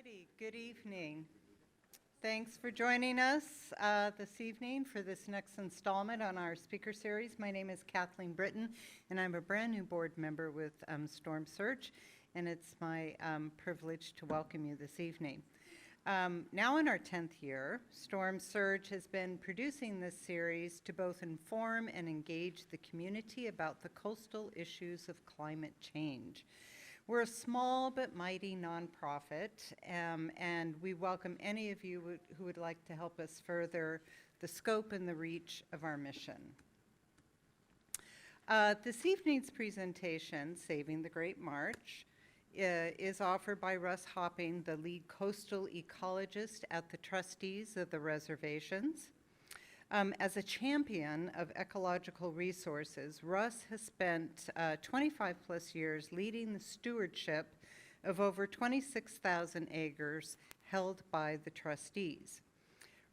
Alrighty, good evening. Thanks for joining us this evening for this next installment on our speaker series. My name is Kathleen Britton, and I'm a brand new board member with Storm Surge, and it's my privilege to welcome you this evening. Now in our 10th year, Storm Surge has been producing this series to both inform and engage the community about the coastal issues of climate change. We're a small but mighty nonprofit, and we welcome any of you who would like to help us further the scope and the reach of our mission. This evening's presentation, Saving the Great Marsh, is offered by Russ Hopping, the lead coastal ecologist at the Trustees of the Reservations. As a champion of ecological resources, Russ has spent 25 plus years leading the stewardship of over 26,000 acres held by the trustees.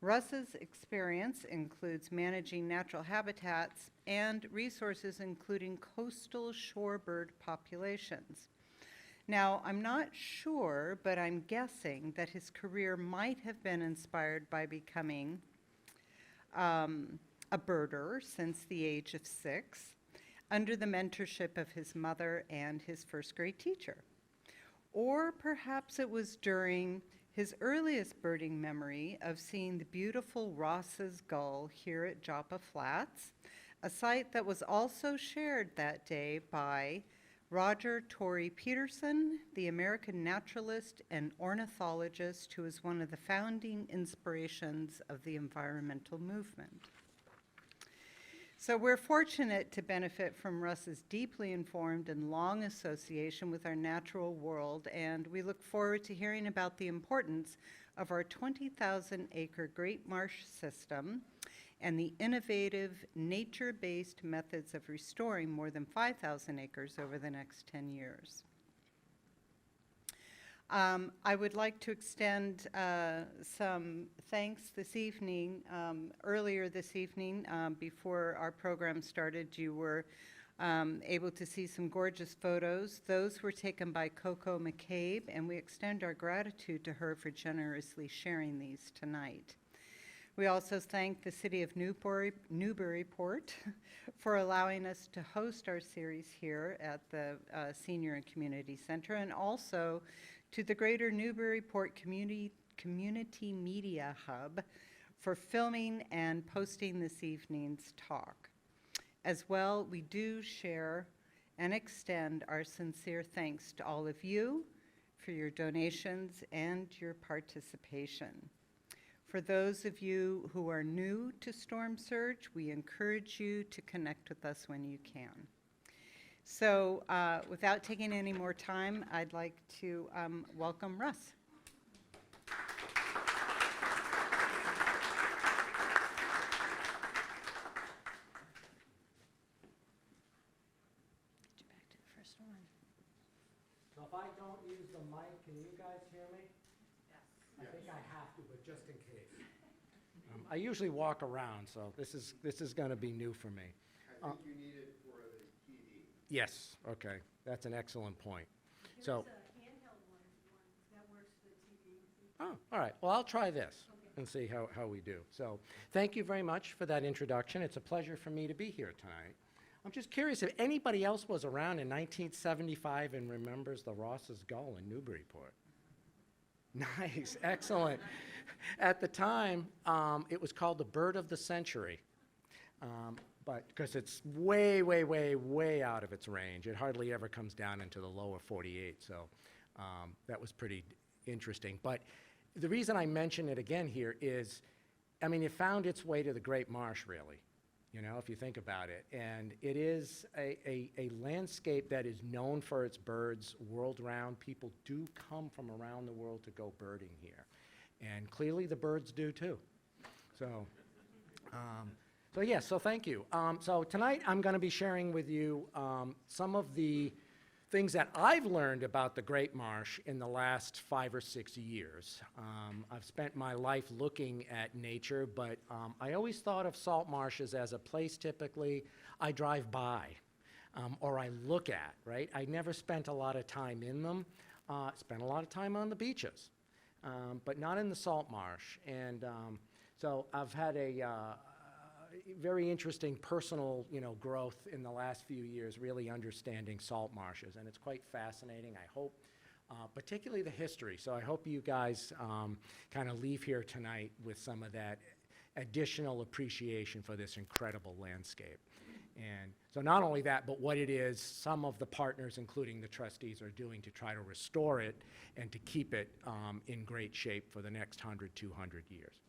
Russ's experience includes managing natural habitats and resources including coastal shorebird populations. Now, I'm not sure, but I'm guessing that his career might have been inspired by becoming a birder since the age of 6, under the mentorship of his mother and his first grade teacher. Or perhaps it was during his earliest birding memory of seeing the beautiful Ross's gull here at Joppa Flats, a site that was also shared that day by Roger Torrey Peterson, the American naturalist and ornithologist who is one of the founding inspirations of the environmental movement. So we're fortunate to benefit from Russ's deeply informed and long association with our natural world, and we look forward to hearing about the importance of our 20,000 acre Great Marsh system and the innovative nature-based methods of restoring more than 5,000 acres over the next 10 years. I would like to extend some thanks this evening. Earlier this evening, before our program started, you were able to see some gorgeous photos. Those were taken by Coco McCabe, and we extend our gratitude to her for generously sharing these tonight. We also thank the City of Newburyport for allowing us to host our series here at the Senior and Community Center, and also to the Greater Newburyport Community Media Hub for filming and posting this evening's talk. As well, we do share and extend our sincere thanks to all of you for your donations and your participation. For those of you who are new to Storm Surge, we encourage you to connect with us when you can. So without taking any more time, I'd like to welcome Russ. Get you back to the first one. So if I don't use the mic, can you guys hear me? I think I have to, but just in case. I usually walk around, so this is going to be new for me. I think you need it for the TV. Yes, okay, that's an excellent point. There's So, a handheld one that works for the TV. oh, all right, well, I'll try this and see how we do. So, thank you very much for that introduction. It's a pleasure for me to be here tonight. I'm just curious if anybody else was around in 1975 and remembers the Ross's Gull in Newburyport. Nice, excellent. At the time, it was called the bird of the century, but because it's way, way, way, way out of its range. It hardly ever comes down into the lower 48, so that was pretty interesting. But the reason I mention it again here is, I mean, it found its way to the Great Marsh, really, you know, if you think about it. And it is a landscape that is known for its birds world-round. People do come from around the world to go birding here. And clearly the birds do too. So, so thank you. So tonight I'm going to be sharing with you some of the things that I've learned about the Great Marsh in the last 5 or 6 years. I've spent my life looking at nature, but I always thought of salt marshes as a place typically I drive by or I look at, right? I never spent a lot of time in them. Spent a lot of time on the beaches. but not in the salt marsh. And so I've had a very interesting personal, growth in the last few years, really understanding salt marshes, and it's quite fascinating. I hope, particularly the history. So I hope you guys kind of leave here tonight with some of that additional appreciation for this incredible landscape. And so not only that, but what it is some of the partners, including the trustees, are doing to try to restore it and to keep it in great shape for the next 100, 200 years.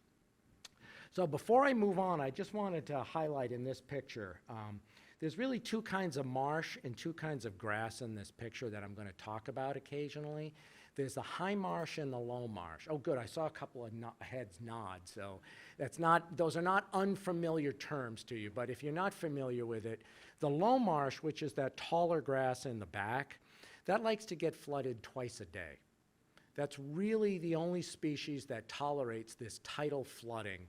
So before I move on, I just wanted to highlight in this picture, there's really two kinds of marsh and two kinds of grass in this picture that I'm going to talk about occasionally. There's the high marsh and the low marsh. Oh, good, I saw a couple of heads nod, so those are not unfamiliar terms to you, but if you're not familiar with it, the low marsh, which is that taller grass in the back, that likes to get flooded twice a day. That's really the only species that tolerates this tidal flooding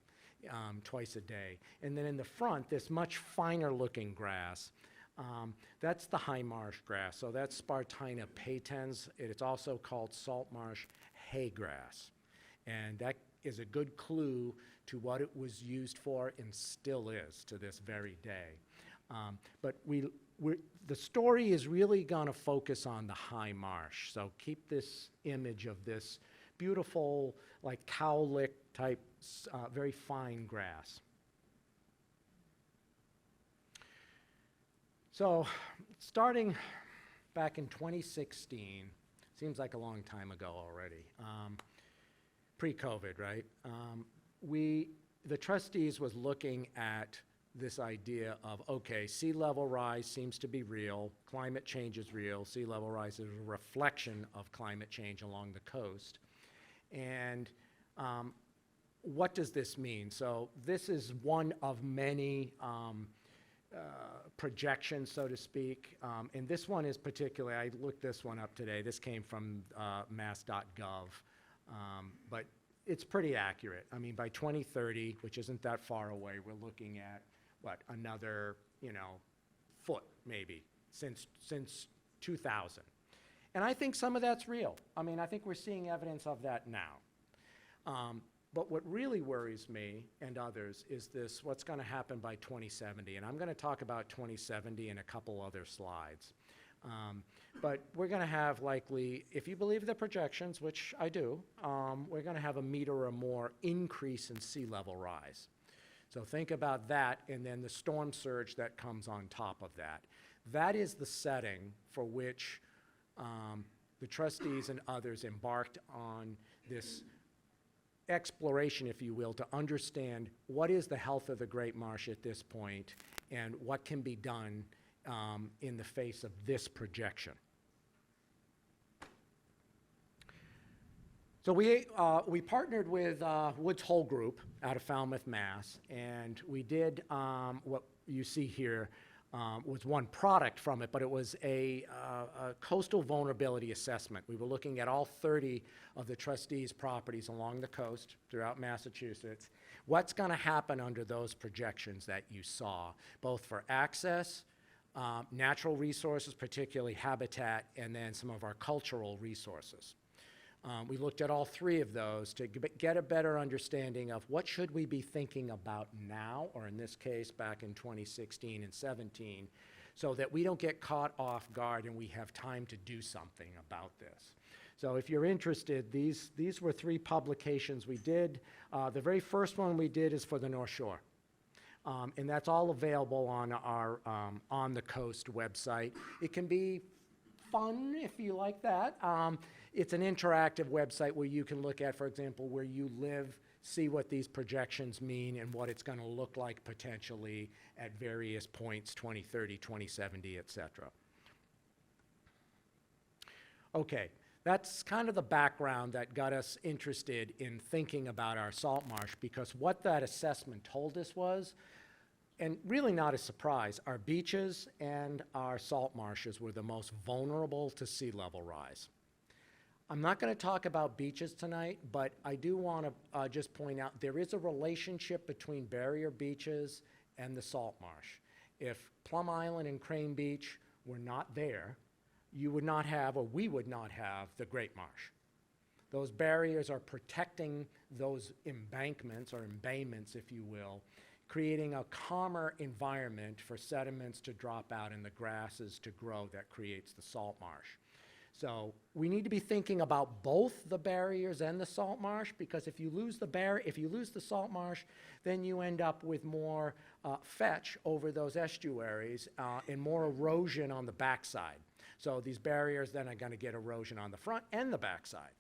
twice a day. And then in the front, this much finer looking grass, that's the high marsh grass. So that's Spartina patens. It's also called salt marsh hay grass. And that is a good clue to what it was used for and still is to this very day. But the story is really going to focus on the high marsh. So keep this image of this beautiful, like cowlick type, very fine grass. So starting back in 2016, seems like a long time ago already, pre-COVID, right? The trustees was looking at this idea of, okay, sea level rise seems to be real, climate change is real, sea level rise is a reflection of climate change along the coast. And what does this mean? So this is one of many projections, so to speak. And this one is particularly, I looked this one up today. This came from mass.gov. But it's pretty accurate. I mean, by 2030, which isn't that far away, we're looking at, another, foot maybe since 2000. And I think some of that's real. I mean, I think we're seeing evidence of that now. But what really worries me and others is what's going to happen by 2070. And I'm going to talk about 2070 in a couple other slides. But we're going to have likely, if you believe the projections, which I do, we're going to have a meter or more increase in sea level rise. So think about that and then the storm surge that comes on top of that. That is the setting for which the trustees and others embarked on this exploration, if you will, to understand what is the health of the Great Marsh at this point and what can be done in the face of this projection. So we partnered with Woods Hole Group out of Falmouth, Mass, and we did what you see here was one product from it, but it was a coastal vulnerability assessment. We were looking at all 30 of the trustees' properties along the coast throughout Massachusetts. What's going to happen under those projections that you saw, both for access, natural resources, particularly habitat, and then some of our cultural resources. We looked at all three of those to get a better understanding of what should we be thinking about now, or in this case, back in 2016 and 17, so that we don't get caught off guard and we have time to do something about this. So if you're interested, these were three publications we did. The very first one we did is for the North Shore. And that's all available on our On the Coast website. It can be fun if you like that. It's an interactive website where you can look at, for example, where you live, see what these projections mean and what it's going to look like potentially at various points, 2030, 2070, et cetera. Okay, that's kind of the background that got us interested in thinking about our salt marsh, because what that assessment told us was, and really not a surprise, our beaches and our salt marshes were the most vulnerable to sea level rise. I'm not going to talk about beaches tonight, but I do want to just point out there is a relationship between barrier beaches and the salt marsh. If Plum Island and Crane Beach were not there, you would not have, or we would not have, the Great Marsh. Those barriers are protecting those embankments or embayments, if you will, creating a calmer environment for sediments to drop out and the grasses to grow that creates the salt marsh. So we need to be thinking about both the barriers and the salt marsh, because if you lose the salt marsh, then you end up with more fetch over those estuaries and more erosion on the backside. So these barriers then are going to get erosion on the front and the backside.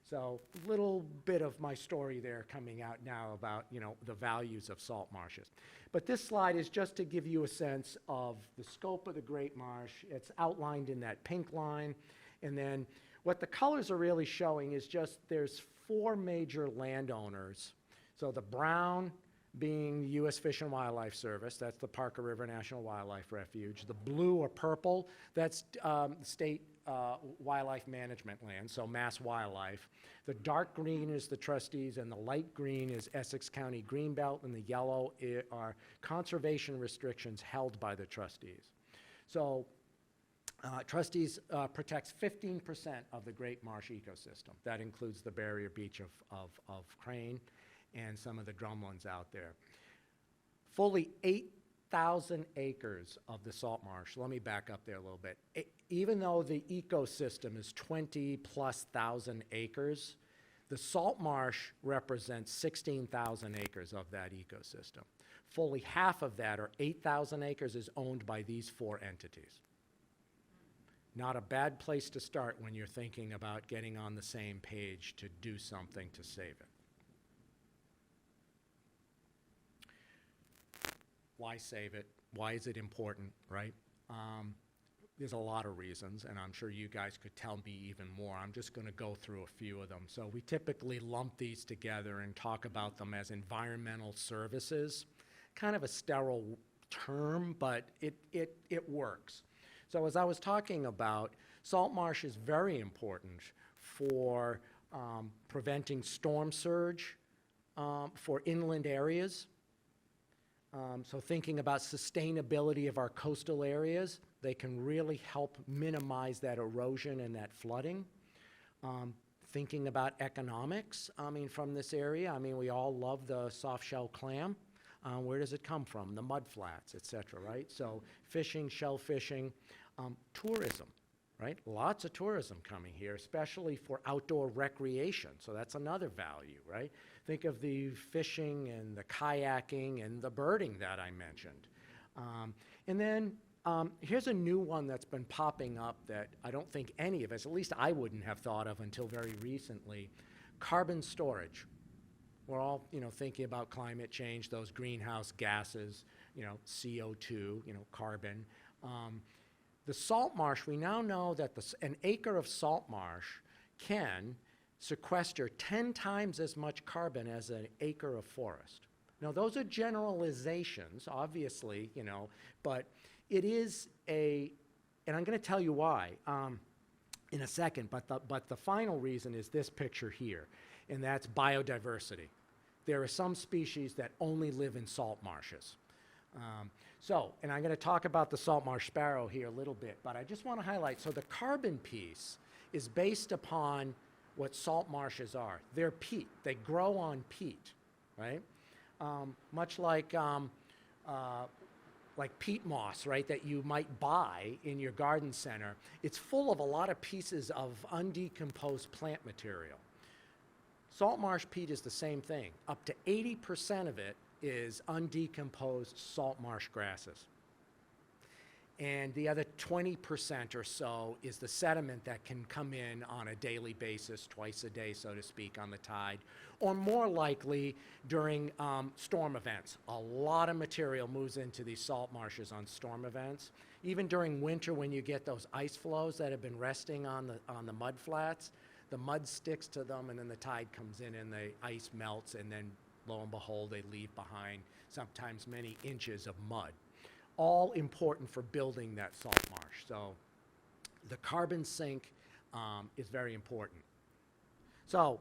So a little bit of my story there coming out now about, you know, the values of salt marshes. But this slide is just to give you a sense of the scope of the Great Marsh. It's outlined in that pink line. And then what the colors are really showing is just there's 4 major landowners. So the brown being the U.S. Fish and Wildlife Service, that's the Parker River National Wildlife Refuge. The blue or purple, that's state wildlife management land, so Mass Wildlife. The dark green is the trustees, and the light green is Essex County Greenbelt, and the yellow are conservation restrictions held by the trustees. So trustees protects 15% of the Great Marsh ecosystem. That includes the barrier beach of Crane and some of the drumlins out there. Fully 8,000 acres of the salt marsh. Let me back up there a little bit. Even though the ecosystem is 20,000+ acres, the salt marsh represents 16,000 acres of that ecosystem. Fully half of that, or 8,000 acres, is owned by these 4 entities. Not a bad place to start when you're thinking about getting on the same page to do something to save it. Why save it? Why is it important, right? There's a lot of reasons, and I'm sure you guys could tell me even more. I'm just going to go through a few of them. So we typically lump these together and talk about them as environmental services. Kind of a sterile term, but it works. So as I was talking about, salt marsh is very important for preventing storm surge for inland areas. So thinking about sustainability of our coastal areas, they can really help minimize that erosion and that flooding. Thinking about economics, I mean, from this area, I mean, we all love the soft-shell clam. Where does it come from? The mud flats, et cetera, right? So fishing, shell fishing, tourism, right? Lots of tourism coming here, especially for outdoor recreation. So that's another value, right? Think of the fishing and the kayaking and the birding that I mentioned. And then here's a new one that's been popping up that I don't think any of us, at least I wouldn't have thought of until very recently: carbon storage. We're all, you know, thinking about climate change, those greenhouse gases, you know, CO2, you know, carbon. The salt marsh, we now know that an acre of salt marsh can sequester 10 times as much carbon as an acre of forest. Now, those are generalizations, obviously, you know, but it is and I'm going to tell you why in a second, but the final reason is this picture here, and that's biodiversity. There are some species that only live in salt marshes. And I'm going to talk about the salt marsh sparrow here a little bit, but I just want to highlight, so the carbon piece is based upon what salt marshes are. They're peat. They grow on peat, right? Much like peat moss, right, that you might buy in your garden center. It's full of a lot of pieces of undecomposed plant material. Salt marsh peat is the same thing. Up to 80% of it is undecomposed salt marsh grasses. And the other 20% or so is the sediment that can come in on a daily basis, twice a day, so to speak, on the tide, or more likely during storm events. A lot of material moves into these salt marshes on storm events. Even during winter, when you get those ice flows that have been resting on the mud flats, the mud sticks to them, and then the tide comes in and the ice melts, and then lo and behold, they leave behind sometimes many inches of mud. All important for building that salt marsh. So the carbon sink is very important. So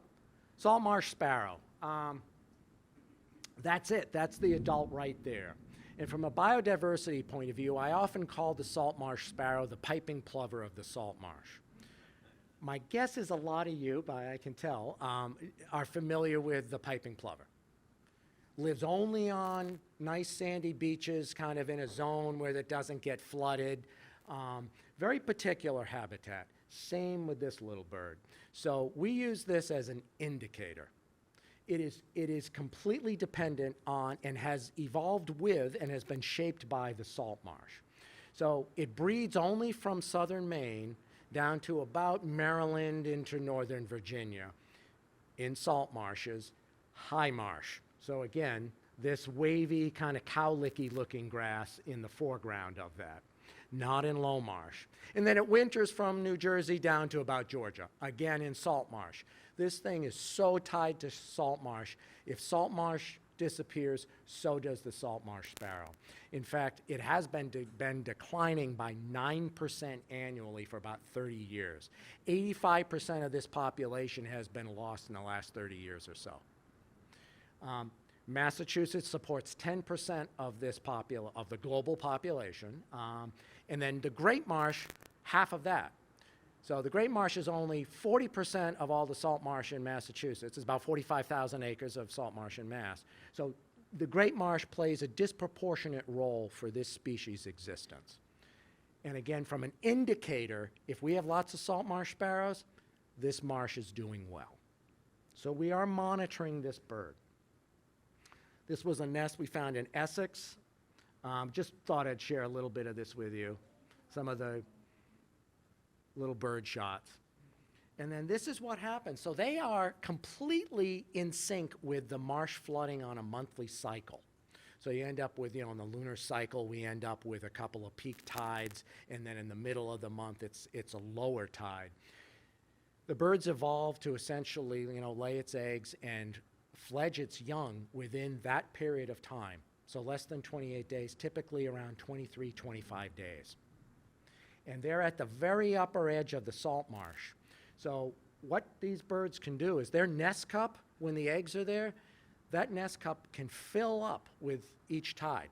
salt marsh sparrow, that's it. That's the adult right there. And from a biodiversity point of view, I often call the salt marsh sparrow the piping plover of the salt marsh. My guess is a lot of you, but I can tell, are familiar with the piping plover. Lives only on nice sandy beaches, kind of in a zone where it doesn't get flooded. Very particular habitat. Same with this little bird. So we use this as an indicator. It is completely dependent on and has evolved with and has been shaped by the salt marsh. So it breeds only from southern Maine down to about Maryland into northern Virginia in salt marshes, high marsh. So again, this wavy kind of cowlicky looking grass in the foreground of that, not in low marsh. And then it winters from New Jersey down to about Georgia, again in salt marsh. This thing is so tied to salt marsh. If salt marsh disappears, so does the salt marsh sparrow. In fact, it has been declining by 9% annually for about 30 years. 85% of this population has been lost in the last 30 years or so. Massachusetts supports 10% of this of the global population, and then the Great Marsh, half of that. So the Great Marsh is only 40% of all the salt marsh in Massachusetts. It's about 45,000 acres of salt marsh in Mass. So the Great Marsh plays a disproportionate role for this species' existence. And again, from an indicator, if we have lots of salt marsh sparrows, this marsh is doing well. So we are monitoring this bird. This was a nest we found in Essex. Just thought I'd share a little bit of this with you, some of the little bird shots. And then this is what happens. So they are completely in sync with the marsh flooding on a monthly cycle. So you end up with, in the lunar cycle, we end up with a couple of peak tides, and then in the middle of the month, it's a lower tide. The birds evolve to essentially, lay its eggs and fledge its young within that period of time. So less than 28 days, typically around 23, 25 days. And they're at the very upper edge of the salt marsh. So what these birds can do is their nest cup, when the eggs are there, that nest cup can fill up with each tide,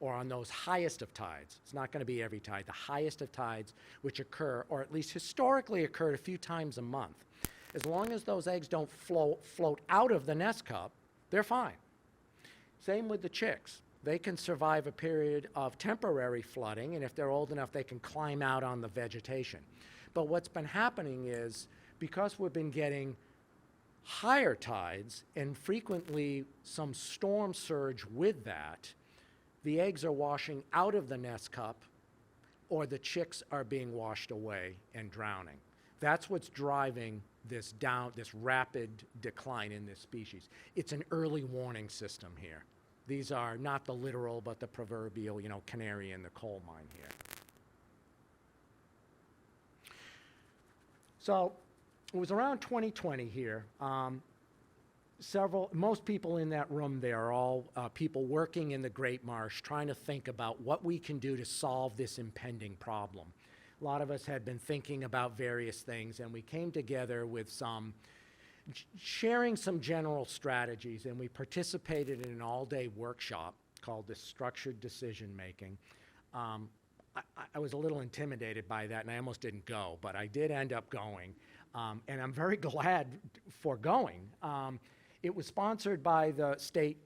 or on those highest of tides. It's not going to be every tide, the highest of tides which occur, or at least historically occurred a few times a month. As long as those eggs don't float out of the nest cup, they're fine. Same with the chicks. They can survive a period of temporary flooding, and if they're old enough, they can climb out on the vegetation. But what's been happening is, because we've been getting higher tides and frequently some storm surge with that, the eggs are washing out of the nest cup, or the chicks are being washed away and drowning. That's what's driving this rapid decline in this species. It's an early warning system here. These are not the literal, but the proverbial, canary in the coal mine here. So it was around 2020 here. Most people in that room there are all people working in the Great Marsh, trying to think about what we can do to solve this impending problem. A lot of us had been thinking about various things, and we came together with sharing some general strategies, and we participated in an all-day workshop called the Structured Decision Making. I was a little intimidated by that, and I almost didn't go, but I did end up going, and I'm very glad for going. It was sponsored by the state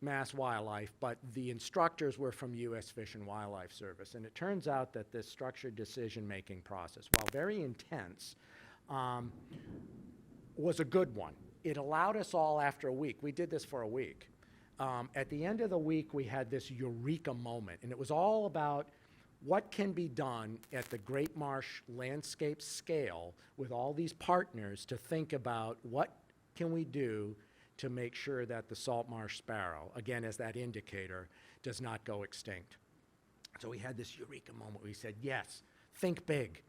Mass Wildlife, but the instructors were from U.S. Fish and Wildlife Service, and it turns out that this structured decision-making process, while very intense, was a good one. It allowed us all, after a week, we did this for a week. At the end of the week, we had this eureka moment, and it was all about what can be done at the Great Marsh landscape scale with all these partners to think about what can we do to make sure that the salt marsh sparrow, again as that indicator, does not go extinct. So we had this eureka moment. We said, yes, think big.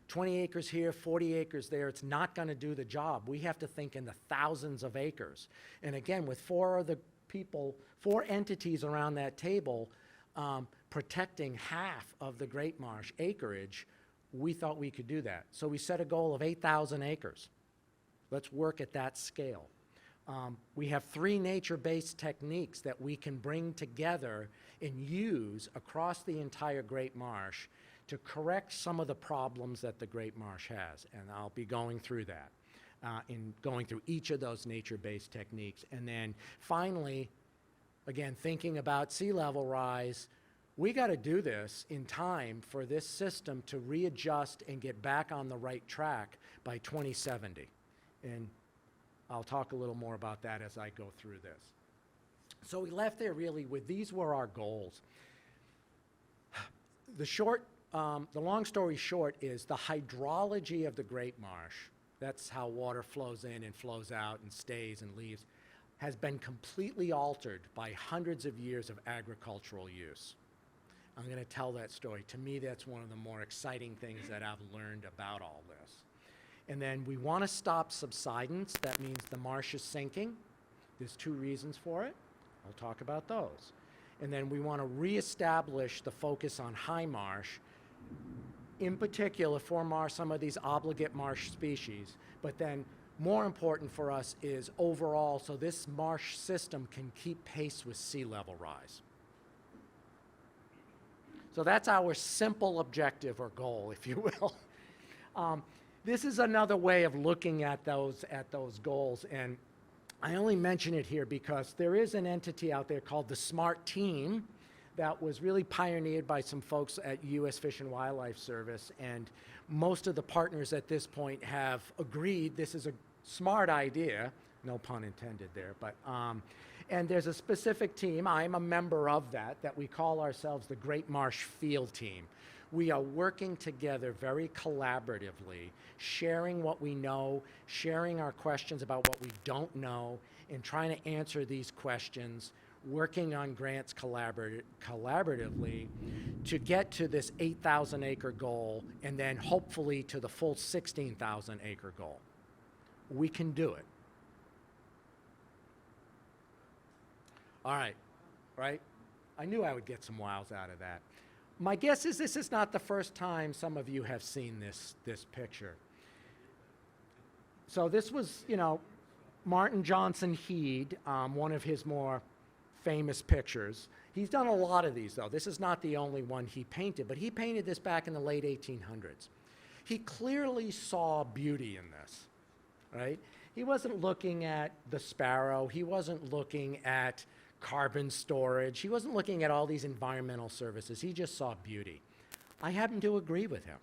20 acres here, 40 acres there, it's not going to do the job. We have to think in the thousands of acres. And again, with four entities around that table protecting half of the Great Marsh acreage, we thought we could do that. So we set a goal of 8,000 acres. Let's work at that scale. We have 3 nature-based techniques that we can bring together and use across the entire Great Marsh to correct some of the problems that the Great Marsh has. And I'll be going through that, in going through each of those nature-based techniques. And then finally, again, thinking about sea level rise, we got to do this in time for this system to readjust and get back on the right track by 2070. And I'll talk a little more about that as I go through this. So we left there really with these were our goals. The long story short is the hydrology of the Great Marsh, that's how water flows in and flows out and stays and leaves, has been completely altered by hundreds of years of agricultural use. I'm going to tell that story. To me, that's one of the more exciting things that I've learned about all this. And then we want to stop subsidence. That means the marsh is sinking. There's 2 reasons for it. I'll talk about those. And then we want to reestablish the focus on high marsh, in particular for some of these obligate marsh species. But then more important for us is overall, so this marsh system can keep pace with sea level rise. So that's our simple objective or goal, if you will. This is another way of looking at those goals, and I only mention it here because there is an entity out there called the SMART team that was really pioneered by some folks at U.S. Fish and Wildlife Service, and most of the partners at this point have agreed this is a smart idea, no pun intended there, but and there's a specific team, I'm a member of that we call ourselves the Great Marsh Field Team. We are working together very collaboratively, sharing what we know, sharing our questions about what we don't know, and trying to answer these questions, working on grants collaboratively to get to this 8,000 acre goal and then hopefully to the full 16,000 acre goal. We can do it. All right, right? I knew I would get some wows out of that. My guess is this is not the first time some of you have seen this picture. So this was, Martin Johnson Heed, one of his more famous pictures. He's done a lot of these, though. This is not the only one he painted, but he painted this back in the late 1800s. He clearly saw beauty in this, right? He wasn't looking at the sparrow. He wasn't looking at carbon storage. He wasn't looking at all these environmental services. He just saw beauty. I happen to agree with him,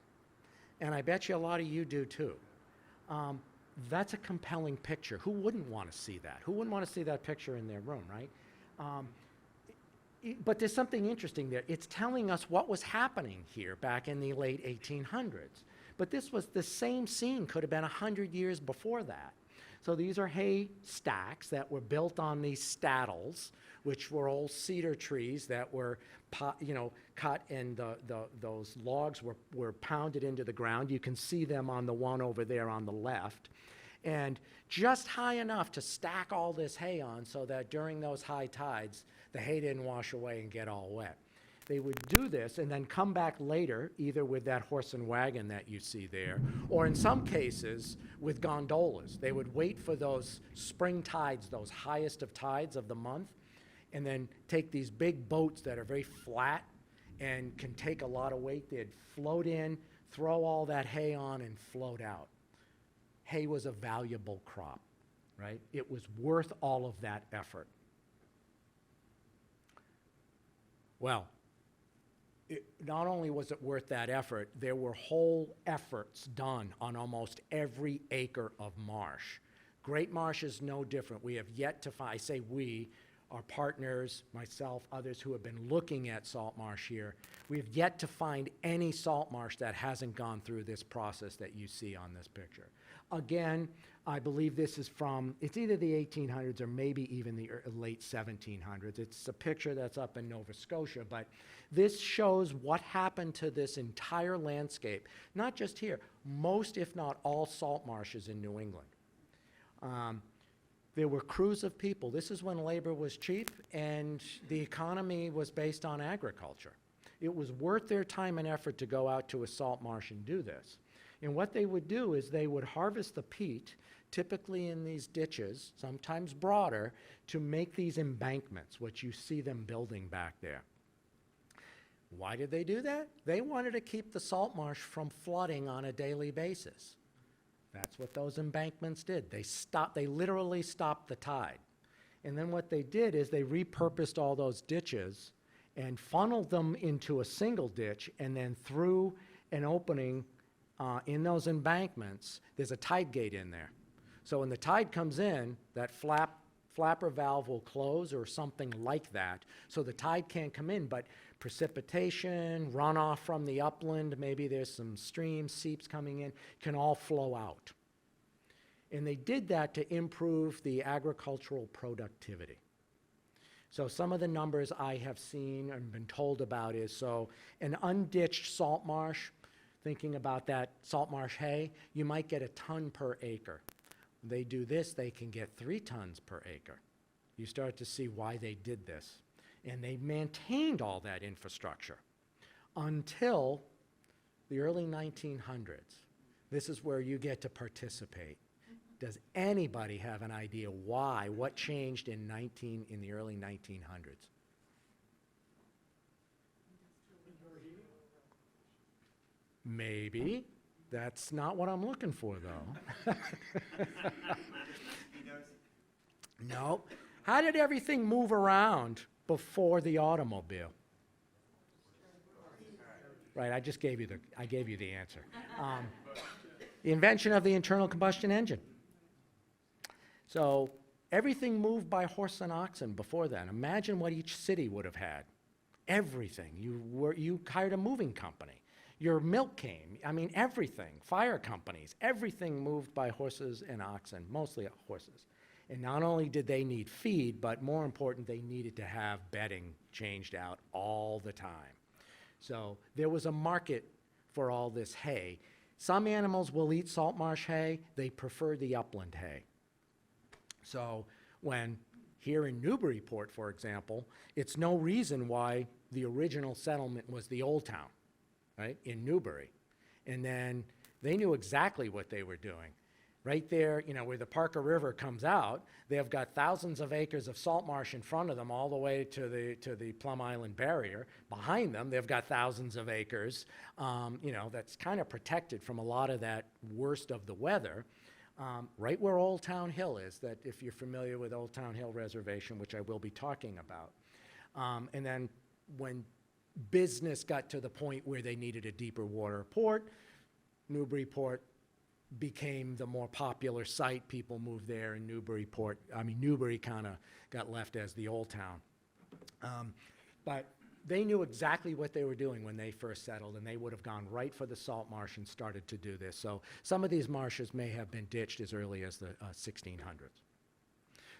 and I bet you a lot of you do too. That's a compelling picture. Who wouldn't want to see that? Who wouldn't want to see that picture in their room, right? But there's something interesting there. It's telling us what was happening here back in the late 1800s. But this was the same scene, could have been 100 years before that. So these are hay stacks that were built on these staddles, which were old cedar trees that were cut, and those logs were pounded into the ground. You can see them on the one over there on the left. And just high enough to stack all this hay on so that during those high tides, the hay didn't wash away and get all wet. They would do this and then come back later, either with that horse and wagon that you see there, or in some cases with gondolas. They would wait for those spring tides, those highest of tides of the month, and then take these big boats that are very flat and can take a lot of weight. They'd float in, throw all that hay on, and float out. Hay was a valuable crop, right? It was worth all of that effort. Well, not only was it worth that effort, there were whole efforts done on almost every acre of marsh. Great Marsh is no different. We have yet to find, I say we, our partners, myself, others who have been looking at salt marsh here, we have yet to find any salt marsh that hasn't gone through this process that you see on this picture. Again, I believe this is from, it's either the 1800s or maybe even the late 1700s. It's a picture that's up in Nova Scotia, but this shows what happened to this entire landscape, not just here, most if not all salt marshes in New England. There were crews of people. This is when labor was cheap and the economy was based on agriculture. It was worth their time and effort to go out to a salt marsh and do this. And what they would do is they would harvest the peat, typically in these ditches, sometimes broader, to make these embankments, which you see them building back there. Why did they do that? They wanted to keep the salt marsh from flooding on a daily basis. That's what those embankments did. They literally stopped the tide. And then what they did is they repurposed all those ditches and funneled them into a single ditch, and then through an opening in those embankments, there's a tide gate in there. So when the tide comes in, that flapper valve will close or something like that, so the tide can't come in, but precipitation, runoff from the upland, maybe there's some streams, seeps coming in, can all flow out. And they did that to improve the agricultural productivity. So some of the numbers I have seen and been told about is, so an unditched salt marsh, thinking about that salt marsh hay, you might get a ton per acre. They do this, they can get 3 tons per acre. You start to see why they did this. And they maintained all that infrastructure until the early 1900s. This is where you get to participate. Does anybody have an idea why? What changed in the early 1900s? Maybe. That's not what I'm looking for, though. No. How did everything move around before the automobile? Right, I gave you the answer. The invention of the internal combustion engine. So everything moved by horse and oxen before then. Imagine what each city would have had. Everything. You hired a moving company. Your milk came. I mean, everything. Fire companies. Everything moved by horses and oxen, mostly horses. And not only did they need feed, but more important, they needed to have bedding changed out all the time. So there was a market for all this hay. Some animals will eat salt marsh hay. They prefer the upland hay. So when here in Newburyport, for example, it's no reason why the original settlement was the Old Town, right, in Newbury. And then they knew exactly what they were doing. Right there, you know, where the Parker River comes out, they've got thousands of acres of salt marsh in front of them all the way to the Plum Island barrier. Behind them, they've got thousands of acres, you know, that's kind of protected from a lot of that worst of the weather. Right where Old Town Hill is, that if you're familiar with Old Town Hill Reservation, which I will be talking about. And then when business got to the point where they needed a deeper water port, Newburyport became the more popular site. People moved there, and Newbury kind of got left as the old town. But they knew exactly what they were doing when they first settled, and they would have gone right for the salt marsh and started to do this. So some of these marshes may have been ditched as early as the 1600s.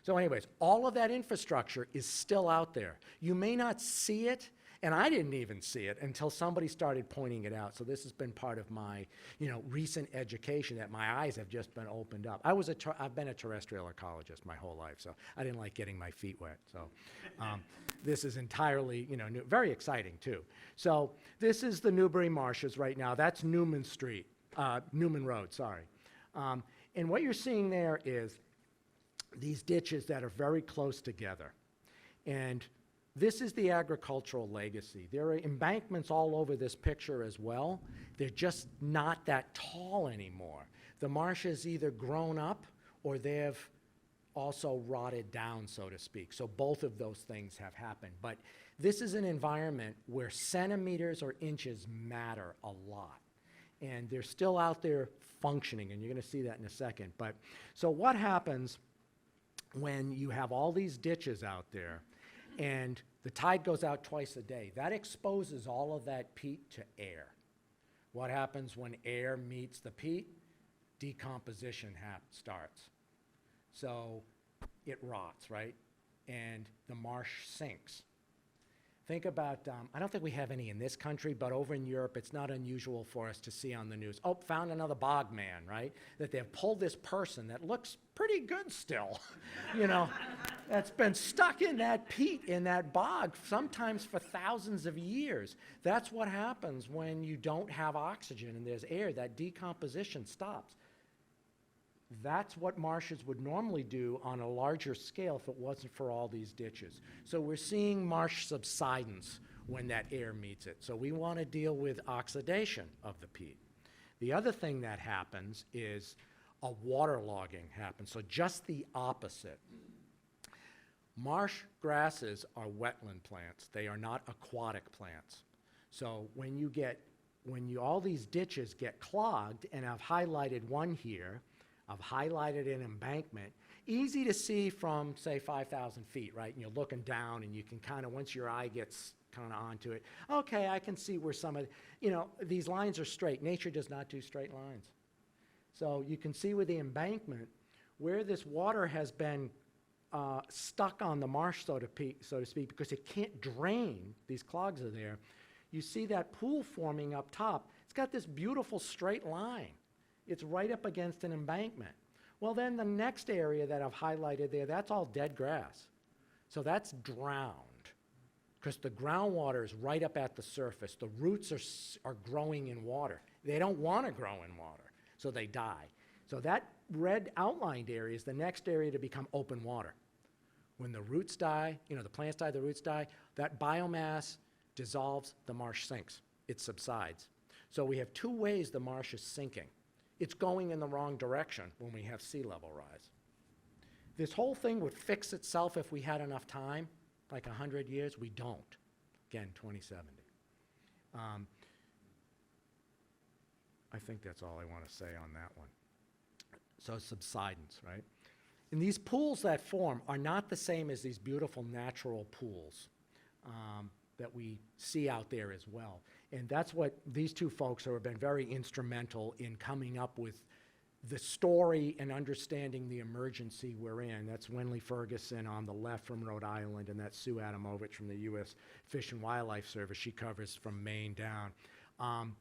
So anyways, all of that infrastructure is still out there. You may not see it, and I didn't even see it until somebody started pointing it out. So this has been part of my, recent education, that my eyes have just been opened up. I've been a terrestrial ecologist my whole life, so I didn't like getting my feet wet. So this is entirely, new, very exciting too. So this is the Newbury Marshes right now. That's Newman Road, sorry. And what you're seeing there is these ditches that are very close together. And this is the agricultural legacy. There are embankments all over this picture as well. They're just not that tall anymore. The marsh has either grown up or they've also rotted down, so to speak. So both of those things have happened. But this is an environment where centimeters or inches matter a lot. And they're still out there functioning, and you're going to see that in a second. But so what happens when you have all these ditches out there and the tide goes out twice a day? That exposes all of that peat to air. What happens when air meets the peat? Decomposition starts. So it rots, right? And the marsh sinks. Think about, I don't think we have any in this country, but over in Europe, it's not unusual for us to see on the news, oh, found another bog man, right? That they've pulled this person that looks pretty good still, that's been stuck in that peat, in that bog, sometimes for thousands of years. That's what happens when you don't have oxygen and there's air. That decomposition stops. That's what marshes would normally do on a larger scale if it wasn't for all these ditches. So we're seeing marsh subsidence, when that air meets it. So we want to deal with oxidation of the peat. The other thing that happens is a waterlogging happens, so just the opposite. Marsh grasses are wetland plants. They are not aquatic plants. So when all these ditches get clogged, and I've highlighted one here, I've highlighted an embankment, easy to see from, say, 5,000 feet, right? And you're looking down, and you can kind of, once your eye gets kind of onto it, okay, I can see where some of, these lines are straight. Nature does not do straight lines. So you can see with the embankment, where this water has been stuck on the marsh, so to speak, because it can't drain, these clogs are there, you see that pool forming up top. It's got this beautiful straight line. It's right up against an embankment. Well, then the next area that I've highlighted there, that's all dead grass. So that's drowned, because the groundwater is right up at the surface. The roots are growing in water. They don't want to grow in water, so they die. So that red outlined area is the next area to become open water. When the roots die, the plants die, the roots die, that biomass dissolves, the marsh sinks. It subsides. So we have two ways the marsh is sinking. It's going in the wrong direction when we have sea level rise. This whole thing would fix itself if we had enough time, like 100 years. We don't. Again, 2070. I think that's all I want to say on that one. So subsidence, right? And these pools that form are not the same as these beautiful natural pools that we see out there as well. And that's what these two folks who have been very instrumental in coming up with the story and understanding the emergency we're in. That's Wenley Ferguson on the left from Rhode Island, and that's Sue Adamovich from the U.S. Fish and Wildlife Service. She covers from Maine down.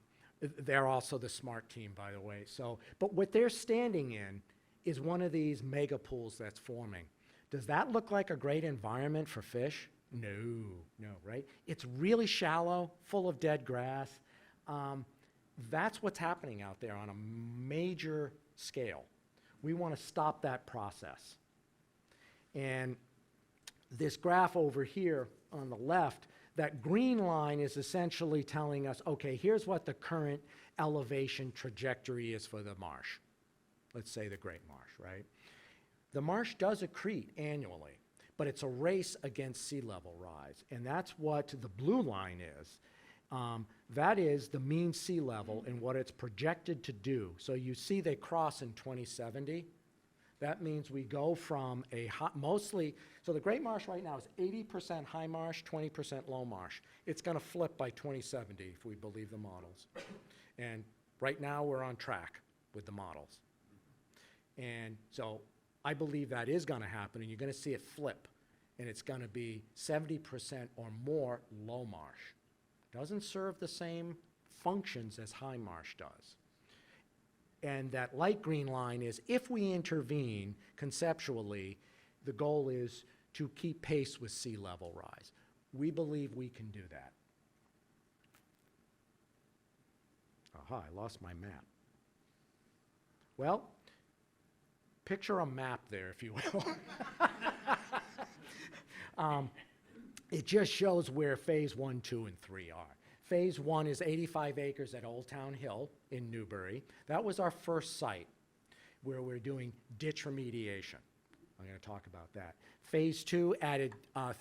They're also the SMART team, by the way. So, but what they're standing in is one of these mega pools that's forming. Does that look like a great environment for fish? No, right? It's really shallow, full of dead grass. That's what's happening out there on a major scale. We want to stop that process. And this graph over here on the left, that green line is essentially telling us, okay, here's what the current elevation trajectory is for the marsh. Let's say the Great Marsh, right? The marsh does accrete annually, but it's a race against sea level rise. And that's what the blue line is. That is the mean sea level and what it's projected to do. So you see they cross in 2070. That means we go from so the Great Marsh right now is 80% high marsh, 20% low marsh. It's going to flip by 2070 if we believe the models. And right now we're on track with the models. And so I believe that is going to happen, and you're going to see it flip. And it's going to be 70% or more low marsh. Doesn't serve the same functions as high marsh does. And that light green line is, if we intervene conceptually, the goal is to keep pace with sea level rise. We believe we can do that. Aha, I lost my map. Well, picture a map there, if you will. It just shows where phase 1, 2, and 3 are. Phase 1 is 85 acres at Old Town Hill in Newbury. That was our first site where we're doing ditch remediation. I'm going to talk about that. Phase 2 added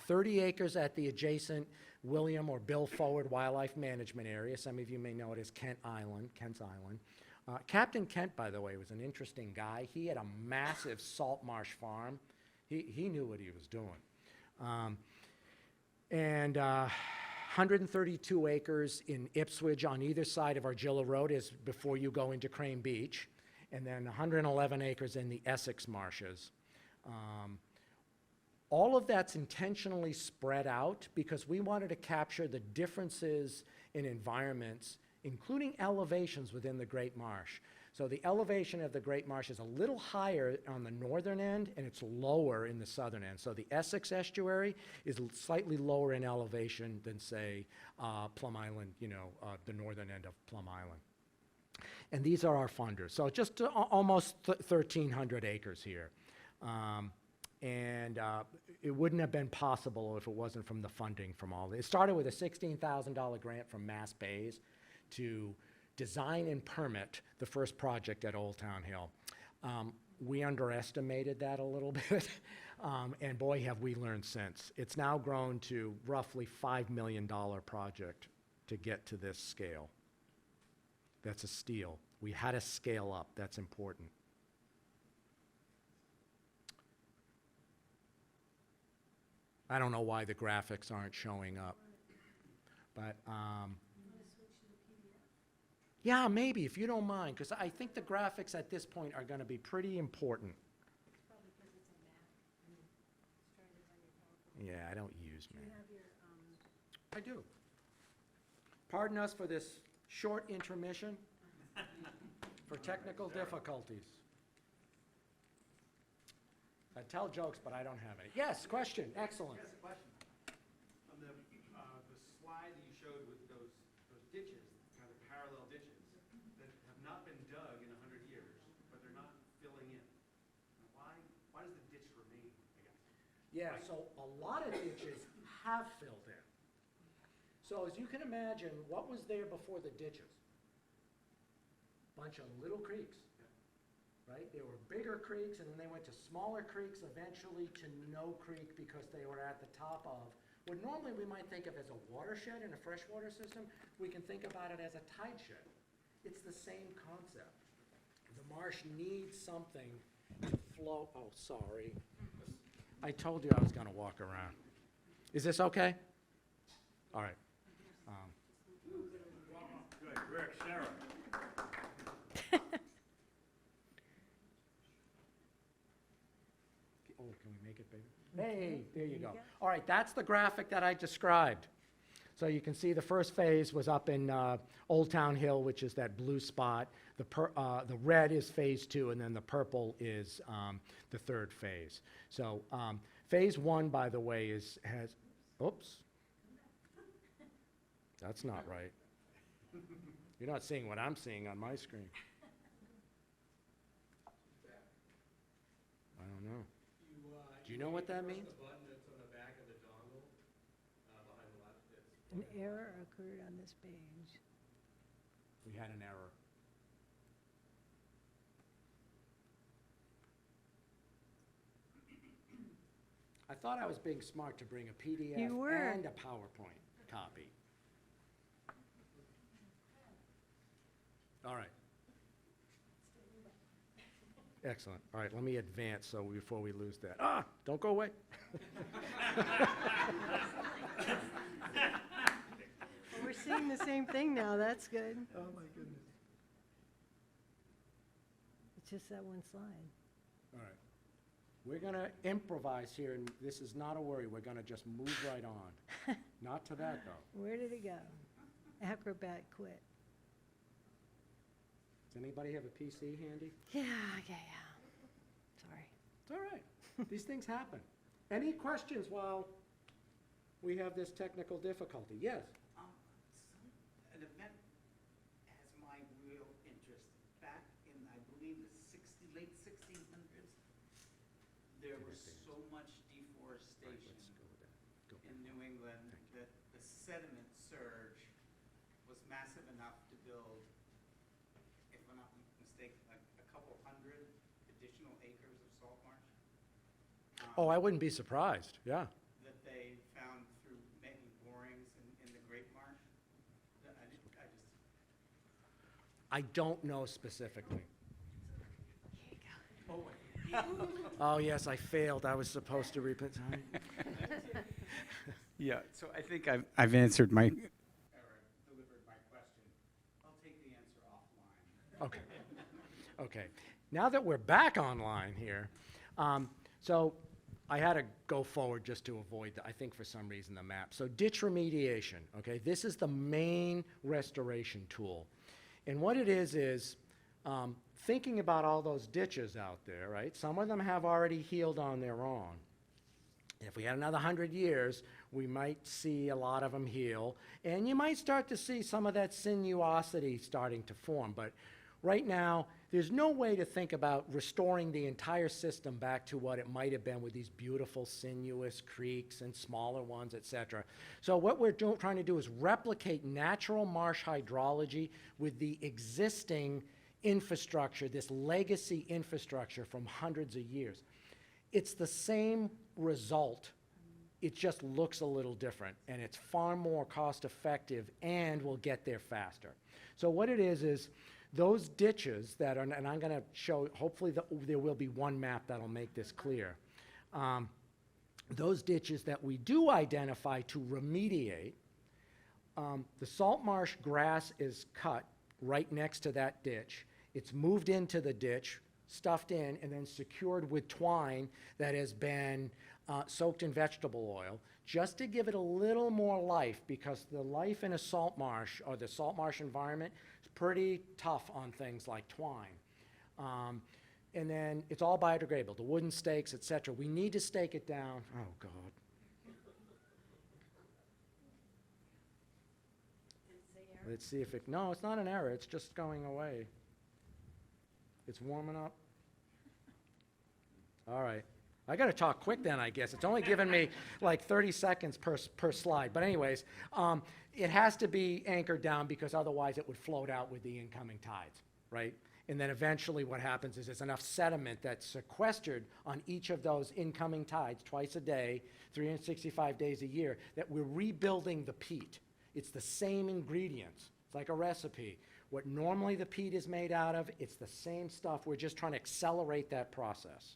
30 acres at the adjacent William or Bill Forward Wildlife Management Area. Some of you may know it as Kent's Island. Captain Kent, by the way, was an interesting guy. He had a massive salt marsh farm. He knew what he was doing. 132 acres in Ipswich on either side of Argilla Road is before you go into Crane Beach, and then 111 acres in the Essex marshes. All of that's intentionally spread out because we wanted to capture the differences in environments, including elevations within the Great Marsh. So the elevation of the Great Marsh is a little higher on the northern end, and it's lower in the southern end. So the Essex estuary is slightly lower in elevation than, say, Plum Island, the northern end of Plum Island. And these are our funders. So just almost 1,300 acres here. And it wouldn't have been possible if it wasn't from the funding from all this. It started with a $16,000 grant from Mass Bays to design and permit the first project at Old Town Hill. We underestimated that a little bit, and boy, have we learned since. It's now grown to roughly $5 million project to get to this scale. That's a steal. We had to scale up. That's important. I don't know why the graphics aren't showing up, but yeah, maybe, if you don't mind, because I think the graphics at this point are going to be pretty important. Probably because it's a map and it's trying to run your PowerPoint. Yeah, I don't use Do you Mac. have your, I do. Pardon us for this short intermission for technical difficulties. I tell jokes, but I don't have any. Yes, question, excellent. Yes, a question. On the slide that you showed with those ditches, kind of parallel ditches, that have not been dug in 100 years, but they're not filling in. Why does the ditch remain, I guess? Yeah, so a lot of ditches have filled in. So as you can imagine, what was there before the ditches? Bunch of little creeks, right? There were bigger creeks, and then they went to smaller creeks, eventually to no creek because they were at the top of what normally we might think of as a watershed in a freshwater system. We can think about it as a tide shed. It's the same concept. The marsh needs something to flow. Oh, sorry. I told you I was gonna walk around. Is this okay? All right. Good, Rick, Sarah. Oh, can we make it bigger? Hey, there you go. All right, that's the graphic that I described. So you can see the first phase was up in Old Town Hill, which is that blue spot. The red is phase 2, and then the purple is the third phase. So phase 1, by the way, has, oops. That's not right. You're not seeing what I'm seeing on my screen. I don't know. Do you know what that means? The button that's on the back of the dongle, behind the left, it's an error occurred on this page. We had an error. I thought I was being smart to bring a PDF You were. and a PowerPoint copy. All right. Excellent. All right, let me advance so before we lose that. Ah, don't go away. Well, we're seeing the same thing now, that's good. Oh, my goodness. It's just that one slide. All right. We're going to improvise here, and this is not a worry. We're going to just move right on. Not to that, though. Where did it go? Acrobat quit. Does anybody have a PC handy? Yeah. Sorry. It's all right. These things happen. Any questions while we have this technical difficulty? Yes? An event has my real interest. Back in, I believe, late 1600s, there was so much deforestation in New England that the sediment surge was massive enough to build, if I'm not mistaken, like a couple hundred additional acres of salt marsh. Oh, I wouldn't be surprised. Yeah. That they found through making borings in the Great Marsh. I don't know specifically. Here you go. Oh, yes, I failed. I was supposed to repeat. Yeah, so I think I've answered my, delivered my question. I'll take the answer offline. Okay. Okay. Now that we're back online here, so I had to go forward just to avoid, I think for some reason, the map. So ditch remediation, okay? This is the main restoration tool. And what it is thinking about all those ditches out there, right? Some of them have already healed on their own. If we had another 100 years, we might see a lot of them heal, and you might start to see some of that sinuosity starting to form. But Right now, there's no way to think about restoring the entire system back to what it might have been with these beautiful sinuous creeks and smaller ones, et cetera. So what we're trying to do is replicate natural marsh hydrology with the existing infrastructure, this legacy infrastructure from hundreds of years. It's the same result. It just looks a little different, and it's far more cost effective and will get there faster. So what it is those ditches that are, and I'm going to show, hopefully there will be one map that'll make this clear. Those ditches that we do identify to remediate, the salt marsh grass is cut right next to that ditch. It's moved into the ditch, stuffed in, and then secured with twine that has been soaked in vegetable oil, just to give it a little more life, because the life in a salt marsh, or the salt marsh environment, is pretty tough on things like twine. And then it's all biodegradable, the wooden stakes, et cetera. We need to stake it down. Oh, God. Let's see if it, no, it's not an error, it's just going away. It's warming up. All right. I got to talk quick then, I guess. It's only given me like 30 seconds per slide. But anyways, it has to be anchored down, because otherwise it would float out with the incoming tides, right? And then eventually what happens is there's enough sediment that's sequestered on each of those incoming tides twice a day, 365 days a year, that we're rebuilding the peat. It's the same ingredients. It's like a recipe. What normally the peat is made out of, it's the same stuff. We're just trying to accelerate that process.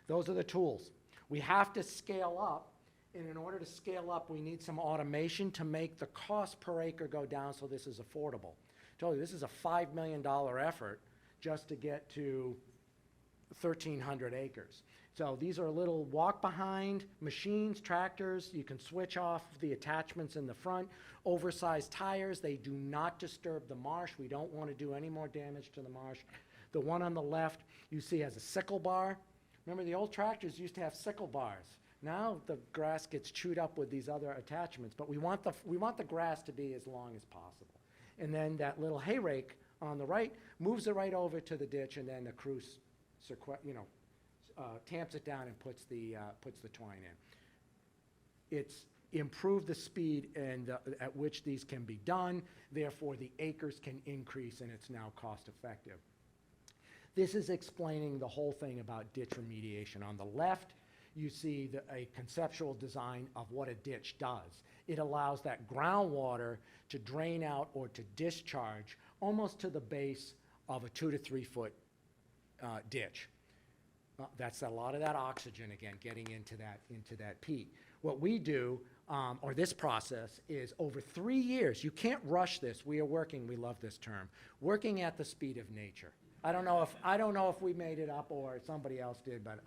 Those are the tools. We have to scale up, and in order to scale up, we need some automation to make the cost per acre go down so this is affordable. I told you, this is a $5 million effort just to get to 1,300 acres. So these are little walk-behind machines, tractors. You can switch off the attachments in the front. Oversized tires, they do not disturb the marsh. We don't want to do any more damage to the marsh. The one on the left, you see, has a sickle bar. Remember, the old tractors used to have sickle bars. Now the grass gets chewed up with these other attachments, but we want the grass to be as long as possible. And then that little hay rake on the right moves it right over to the ditch, and then the crew tamps it down and puts the twine in. It's improved the speed and at which these can be done. Therefore, the acres can increase, and it's now cost effective. This is explaining the whole thing about ditch remediation. On the left, you see a conceptual design of what a ditch does. It allows that groundwater to drain out or to discharge almost to the base of a 2 to 3 foot ditch. That's a lot of that oxygen, again, getting into that peat. What we do, or this process, is over 3 years. You can't rush this. We are working, we love this term, working at the speed of nature. I don't know if we made it up or somebody else did, but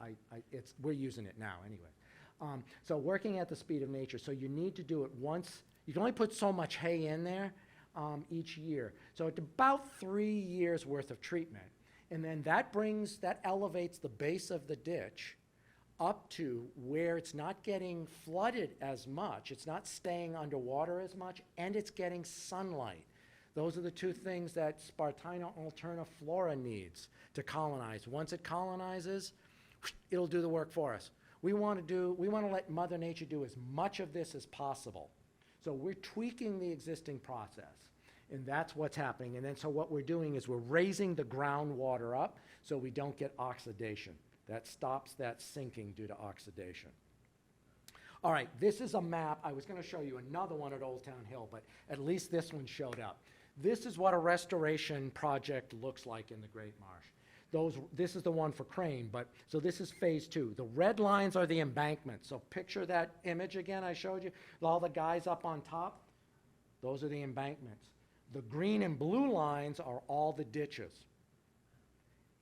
we're using it now anyway. So working at the speed of nature. So you need to do it once. You can only put so much hay in there each year. So it's about 3 years worth of treatment. And then that elevates the base of the ditch up to where it's not getting flooded as much, it's not staying underwater as much, and it's getting sunlight. Those are the two things that Spartina alterna flora needs to colonize. Once it colonizes, it'll do the work for us. We want to let Mother Nature do as much of this as possible. So we're tweaking the existing process, and that's what's happening. And then so what we're doing is we're raising the groundwater up so we don't get oxidation. That stops that sinking due to oxidation. All right, this is a map. I was going to show you another one at Old Town Hill, but at least this one showed up. This is what a restoration project looks like in the Great Marsh. This is the one for Crane, so this is phase 2. The red lines are the embankments. So picture that image again I showed you, all the guys up on top. Those are the embankments. The green and blue lines are all the ditches.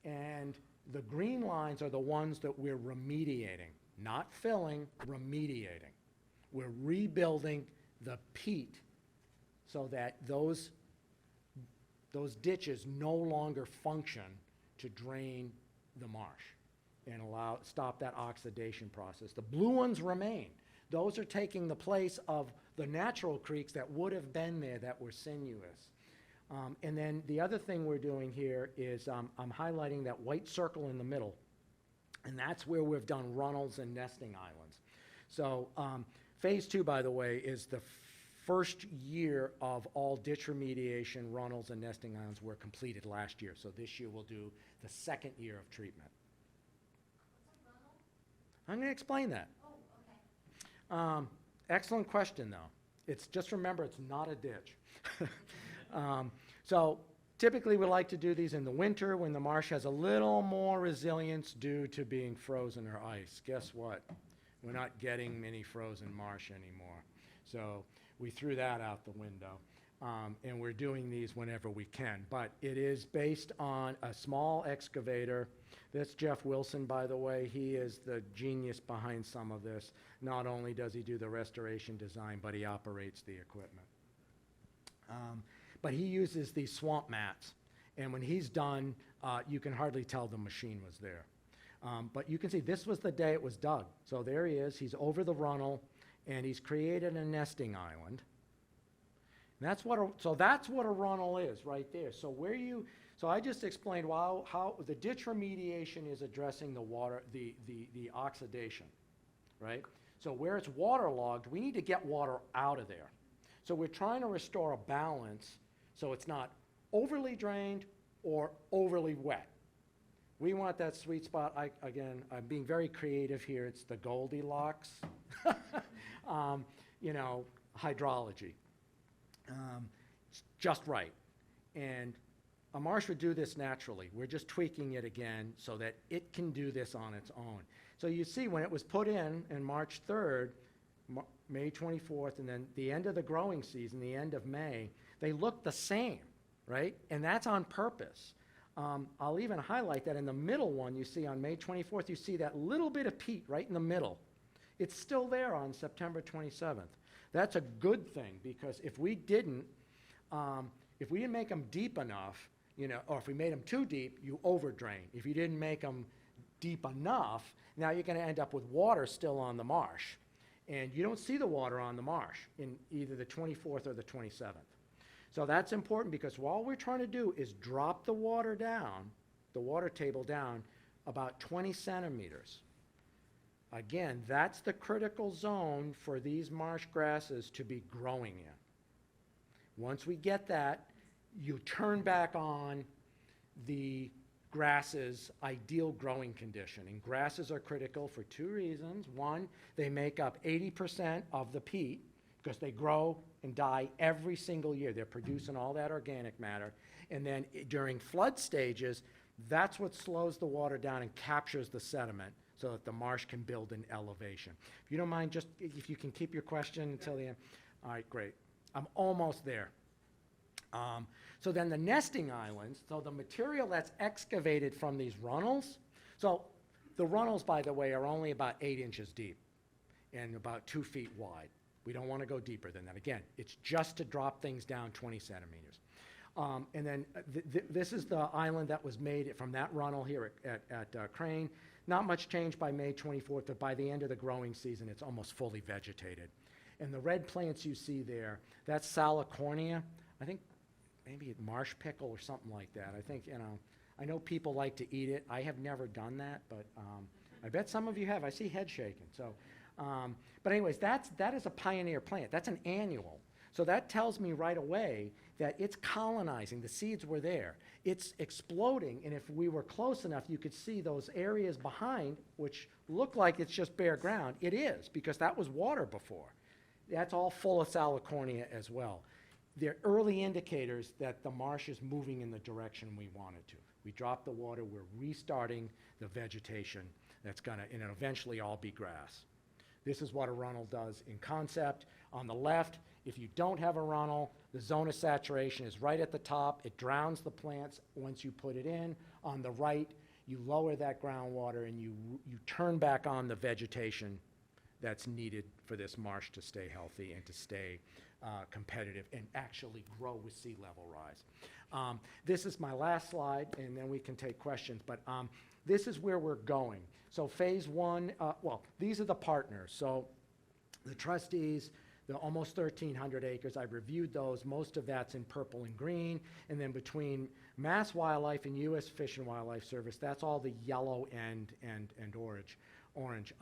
And the green lines are the ones that we're remediating, not filling, remediating. We're rebuilding the peat so that those ditches no longer function to drain the marsh and stop that oxidation process. The blue ones remain. Those are taking the place of the natural creeks that would have been there that were sinuous. And then the other thing we're doing here is I'm highlighting that white circle in the middle, and that's where we've done runnels and nesting islands. So phase 2, by the way, is the first year of all ditch remediation, runnels, and nesting islands were completed last year. So this year we'll do the second year of treatment. I'm going to explain that. Excellent question, though. It's just remember, it's not a ditch. So typically we like to do these in the winter when the marsh has a little more resilience due to being frozen or ice. Guess what? We're not getting many frozen marsh anymore. So we threw that out the window. And we're doing these whenever we can. But it is based on a small excavator. That's Jeff Wilson, by the way. He is the genius behind some of this. Not only does he do the restoration design, but he operates the equipment. But he uses these swamp mats. And when he's done, you can hardly tell the machine was there. But you can see this was the day it was dug. So there he is. He's over the runnel, and he's created a nesting island. And that's what a runnel is right there. So I just explained how the ditch remediation is addressing the water, the oxidation, right? So where it's waterlogged, we need to get water out of there. So we're trying to restore a balance so it's not overly drained or overly wet. We want that sweet spot. Again, I'm being very creative here. It's the Goldilocks, hydrology. It's just right. And a marsh would do this naturally. We're just tweaking it again so that it can do this on its own. So you see when it was put in March 3rd, May 24th, and then the end of the growing season, the end of May, they look the same, right? And that's on purpose. I'll even highlight that in the middle one you see on May 24th, you see that little bit of peat right in the middle. It's still there on September 27th. That's a good thing because if we didn't make them deep enough, or if we made them too deep, you overdrain. If you didn't make them deep enough, now you're going to end up with water still on the marsh. And you don't see the water on the marsh in either the 24th or the 27th. So that's important because all we're trying to do is drop the water down, the water table down, about 20 centimeters. Again, that's the critical zone for these marsh grasses to be growing in. Once we get that, you turn back on the grass's ideal growing condition. And grasses are critical for two reasons. One, they make up 80% of the peat because they grow and die every single year. They're producing all that organic matter. And then during flood stages, that's what slows the water down and captures the sediment so that the marsh can build an elevation. If you don't mind, just if you can keep your question until the end. All right, great. I'm almost there. So then the nesting islands, so the material that's excavated from these runnels, so the runnels, by the way, are only about 8 inches deep and about 2 feet wide. We don't want to go deeper than that. Again, it's just to drop things down 20 centimeters. And then this is the island that was made from that runnel here at Crane. Not much change by May 24th, but by the end of the growing season, it's almost fully vegetated. And the red plants you see there, that's Salicornia. I think maybe marsh pickle or something like that. I think, I know people like to eat it. I have never done that, but I bet some of you have. I see head shaking. So, but anyways, that is a pioneer plant. That's an annual. So that tells me right away that it's colonizing. The seeds were there. It's exploding, and if we were close enough, you could see those areas behind, which look like it's just bare ground. It is, because that was water before. That's all full of Salicornia as well. They're early indicators that the marsh is moving in the direction we want it to. We drop the water, we're restarting the vegetation that's gonna, and it'll eventually all be grass. This is what a runnel does in concept. On the left, if you don't have a runnel, the zone of saturation is right at the top. It drowns the plants once you put it in. On the right, you lower that groundwater and you turn back on the vegetation that's needed for this marsh to stay healthy and to stay competitive and actually grow with sea level rise. This is my last slide, and then we can take questions, but this is where we're going. So phase one, well, these are the partners. So the trustees, the almost 1,300 acres. I've reviewed those. Most of that's in purple and green. And then between Mass Wildlife and U.S. Fish and Wildlife Service, that's all the yellow and orange.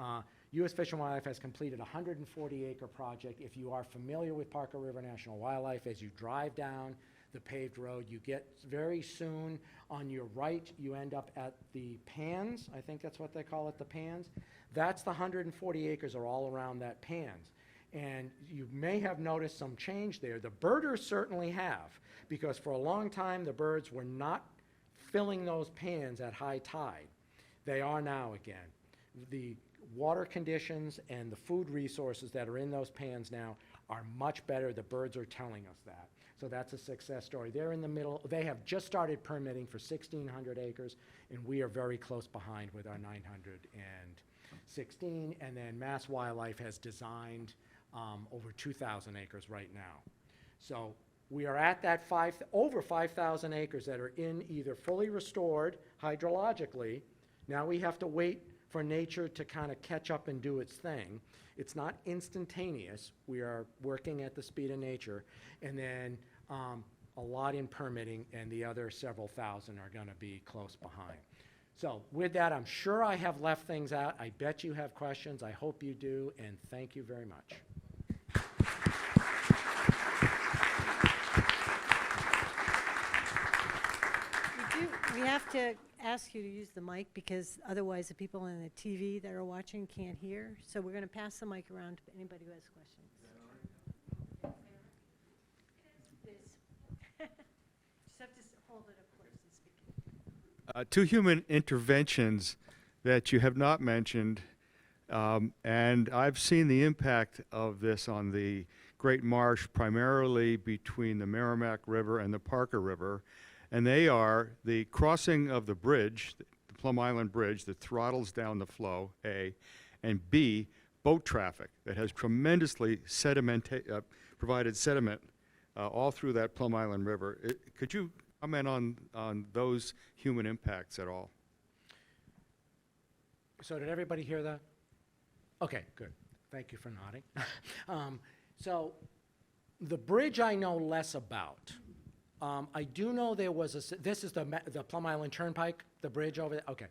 U.S. Fish and Wildlife has completed a 140-acre project. If you are familiar with Parker River National Wildlife, as you drive down the paved road, you get very soon on your right, you end up at the Pans. I think that's what they call it, the Pans. That's the 140 acres are all around that Pans. And you may have noticed some change there. The birders certainly have, because for a long time, the birds were not filling those pans at high tide. They are now again. The water conditions and the food resources that are in those pans now are much better. The birds are telling us that. So that's a success story. They're in the middle. They have just started permitting for 1,600 acres, and we are very close behind with our 916. And then Mass Wildlife has designed over 2,000 acres right now. So we are at that over 5,000 acres that are in either fully restored hydrologically. Now we have to wait for nature to kind of catch up and do its thing. It's not instantaneous. We are working at the speed of nature. And then a lot in permitting, and the other several thousand are going to be close behind. So with that, I'm sure I have left things out. I bet you have questions. I hope you do, and thank you very much. We have to ask you to use the mic because otherwise the people on the TV that are watching can't hear. So we're going to pass the mic around to anybody who has questions. It is. Just have to hold it up close and speak. Two human interventions that you have not mentioned, and I've seen the impact of this on the Great Marsh, primarily between the Merrimack River and the Parker River, and they are the crossing of the bridge, the Plum Island Bridge, that throttles down the flow, A, and B, boat traffic that has tremendously provided sediment all through that Plum Island River. Could you comment on those human impacts at all? So did everybody hear that? Okay, good. Thank you for nodding. So the bridge I know less about. I do know there was this is the Plum Island Turnpike, the bridge over there? Okay.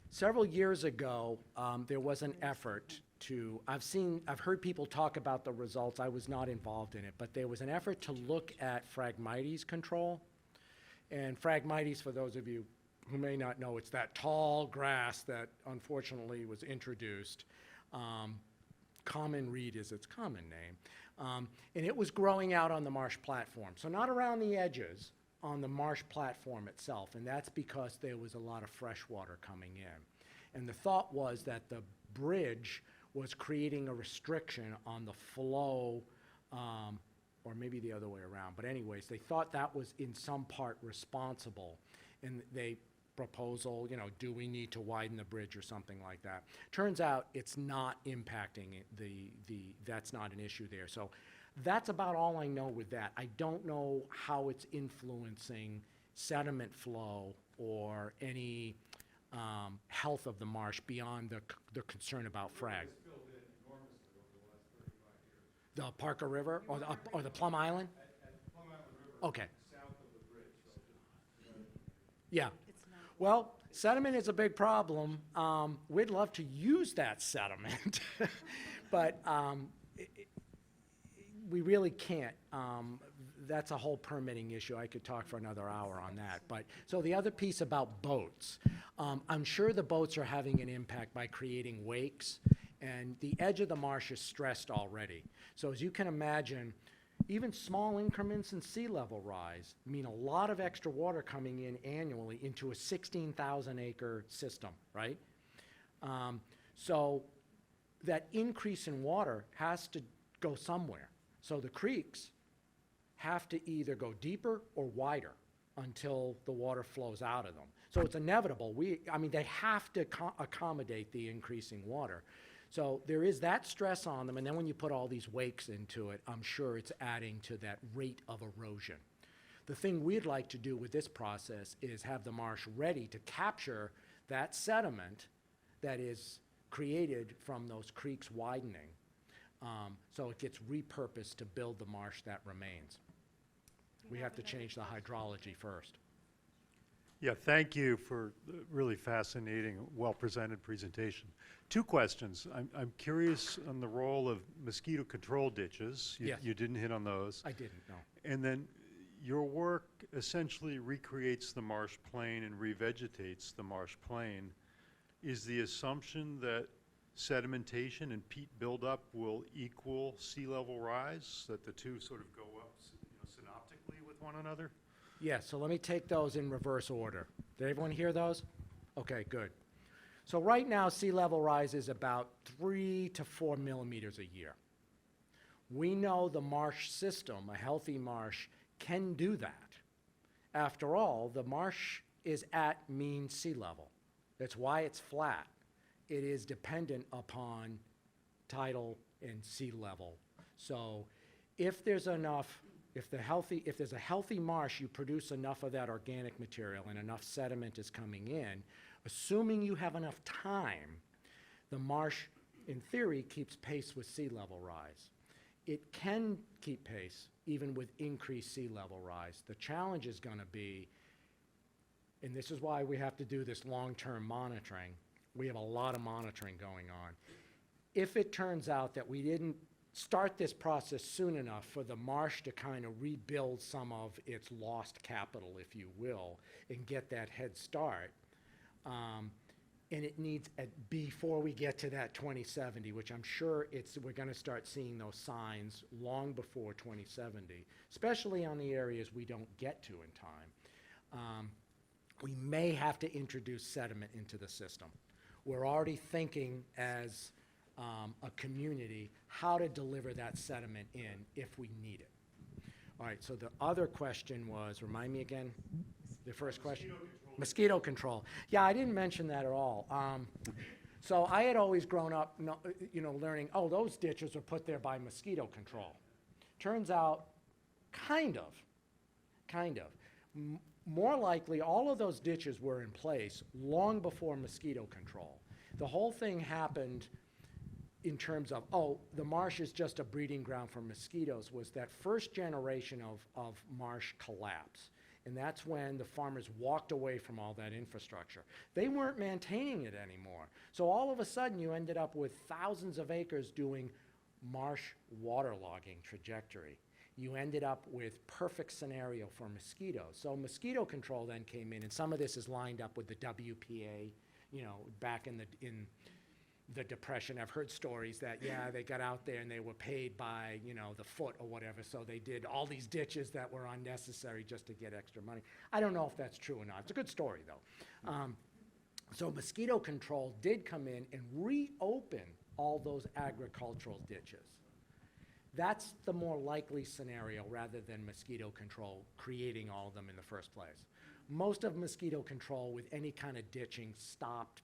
Several years ago, there was an effort to, I've heard people talk about the results. I was not involved in it, but there was an effort to look at Phragmites control. And Phragmites, for those of you who may not know, it's that tall grass that unfortunately was introduced. Common reed is its common name. And it was growing out on the Marsh platform. So not around the edges, on the Marsh platform itself. And that's because there was a lot of fresh water coming in. And the thought was that the bridge was creating a restriction on the flow, or maybe the other way around. But anyways, they thought that was in some part responsible. And they proposal, do we need to widen the bridge or something like that? Turns out it's not impacting that's not an issue there. So that's about all I know with that. I don't know how it's influencing sediment flow or any health of the marsh beyond the concern about frag. The Parker River or the Plum Island? At Plum Island River. Okay. South of the bridge. Yeah. It's not. Well, sediment is a big problem. We'd love to use that sediment, but we really can't. That's a whole permitting issue. I could talk for another hour on that. But so the other piece about boats, I'm sure the boats are having an impact by creating wakes, and the edge of the marsh is stressed already. So as you can imagine, even small increments in sea level rise mean a lot of extra water coming in annually into a 16,000 acre system, right? So that increase in water has to go somewhere. So the creeks have to either go deeper or wider until the water flows out of them. So it's inevitable. They have to accommodate the increasing water. So there is that stress on them, and then when you put all these wakes into it, I'm sure it's adding to that rate of erosion. The thing we'd like to do with this process is have the marsh ready to capture that sediment that is created from those creeks widening. So it gets repurposed to build the marsh that remains. We have to change the hydrology first. Yeah, thank you for the really fascinating, well-presented presentation. Two questions. I'm curious on the role of mosquito control ditches. Yes. You didn't hit on those. I didn't know. And then your work essentially recreates the marsh plain and revegetates the marsh plain. Is the assumption that sedimentation and peat buildup will equal sea level rise, that the two sort of go up synoptically with one another? Yeah, so let me take those in reverse order. Did everyone hear those? Okay, good. So right now, sea level rise is about 3 to 4 millimeters a year. We know the marsh system, a healthy marsh, can do that. After all, the marsh is at mean sea level. That's why it's flat. It is dependent upon tidal and sea level. So if there's enough, if there's a healthy marsh, you produce enough of that organic material and enough sediment is coming in, assuming you have enough time, the marsh, in theory, keeps pace with sea level rise. It can keep pace even with increased sea level rise. The challenge is going to be, and this is why we have to do this long-term monitoring. We have a lot of monitoring going on. If it turns out that we didn't start this process soon enough for the marsh to kind of rebuild some of its lost capital, if you will, and get that head start, and it needs, before we get to that 2070, which I'm sure we're going to start seeing those signs long before 2070, especially on the areas we don't get to in time. We may have to introduce sediment into the system. We're already thinking as a community how to deliver that sediment in if we need it. All right, so the other question was, remind me again, the first question? Mosquito control. Yeah, I didn't mention that at all. So I had always grown up, learning, oh, those ditches were put there by mosquito control. Turns out, kind of. More likely, all of those ditches were in place long before mosquito control. The whole thing happened in terms of, oh, the marsh is just a breeding ground for mosquitoes, was that first generation of marsh collapse. And that's when the farmers walked away from all that infrastructure. They weren't maintaining it anymore. So all of a sudden, you ended up with thousands of acres doing marsh waterlogging trajectory. You ended up with perfect scenario for mosquitoes. So mosquito control then came in, and some of this is lined up with the WPA, back in the Depression. I've heard stories that, yeah, they got out there and they were paid by, the foot or whatever, so they did all these ditches that were unnecessary just to get extra money. I don't know if that's true or not. It's a good story, though. So mosquito control did come in and reopen all those agricultural ditches. That's the more likely scenario rather than mosquito control creating all of them in the first place. Most of mosquito control with any kind of ditching stopped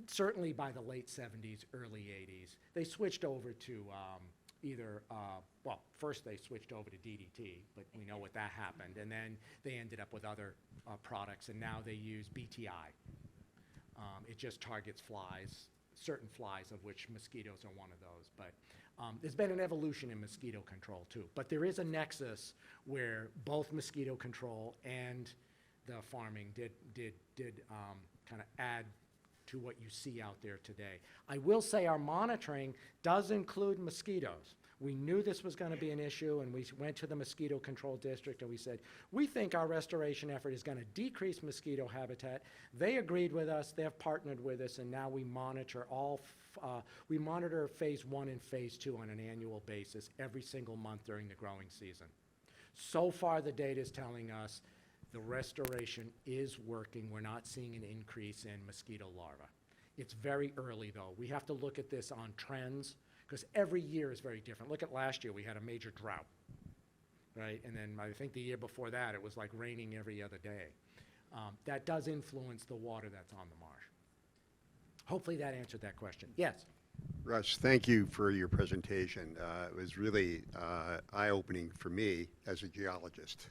certainly by the late 70s, early 80s. They switched over to first they switched over to DDT, but we know what that happened. And then they ended up with other products, and now they use BTI. It just targets flies, certain flies, of which mosquitoes are one of those. But there's been an evolution in mosquito control, too. But there is a nexus where both mosquito control and the farming did kind of add to what you see out there today. I will say our monitoring does include mosquitoes. We knew this was going to be an issue, and we went to the mosquito control district and we said, we think our restoration effort is going to decrease mosquito habitat. They agreed with us, they have partnered with us, and now we monitor we monitor phase 1 and phase 2 on an annual basis every single month during the growing season. So far, the data is telling us the restoration is working. We're not seeing an increase in mosquito larvae. It's very early, though. We have to look at this on trends, because every year is very different. Look at last year, we had a major drought, right? And then I think the year before that, it was like raining every other day. That does influence the water that's on the marsh. Hopefully that answered that question. Yes? Russ, thank you for your presentation. It was really eye-opening for me as a geologist.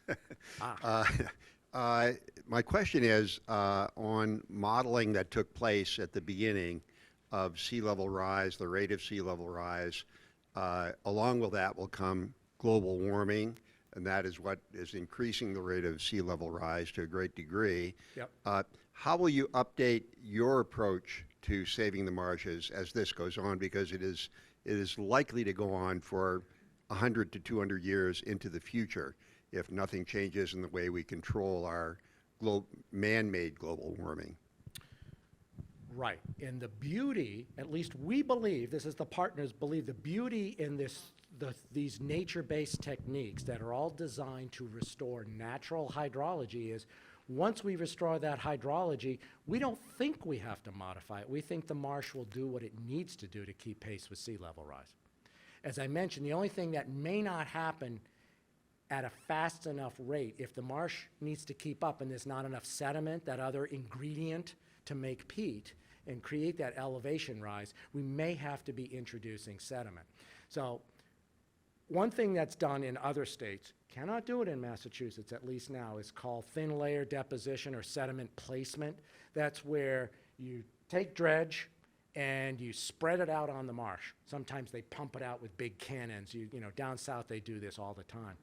My question is, on modeling that took place at the beginning, of sea level rise, the rate of sea level rise. Along with that will come global warming, and that is what is increasing the rate of sea level rise to a great degree. Yep. How will you update your approach to saving the marshes as this goes on? Because it is likely to go on for 100 to 200 years into the future if nothing changes in the way we control our man-made global warming. Right. And the beauty, at least we believe, this is the partners believe, the beauty in these nature-based techniques that are all designed to restore natural hydrology is once we restore that hydrology, we don't think we have to modify it. We think the marsh will do what it needs to do to keep pace with sea level rise. As I mentioned, the only thing that may not happen at a fast enough rate, if the marsh needs to keep up and there's not enough sediment, that other ingredient to make peat and create that elevation rise, we may have to be introducing sediment. So one thing that's done in other states, cannot do it in Massachusetts at least now, is called thin layer deposition or sediment placement. That's where you take dredge and you spread it out on the marsh. Sometimes they pump it out with big cannons. You know, down south they do this all the time.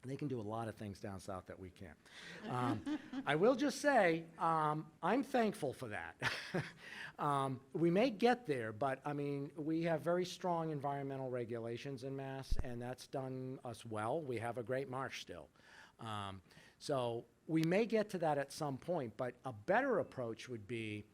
They can do a lot of things down south that we can't. I will just say, I'm thankful for that. We may get there, but I mean, we have very strong environmental regulations in Mass, and that's done us well. We have a great marsh still. So we may get to that at some point, but a better approach would be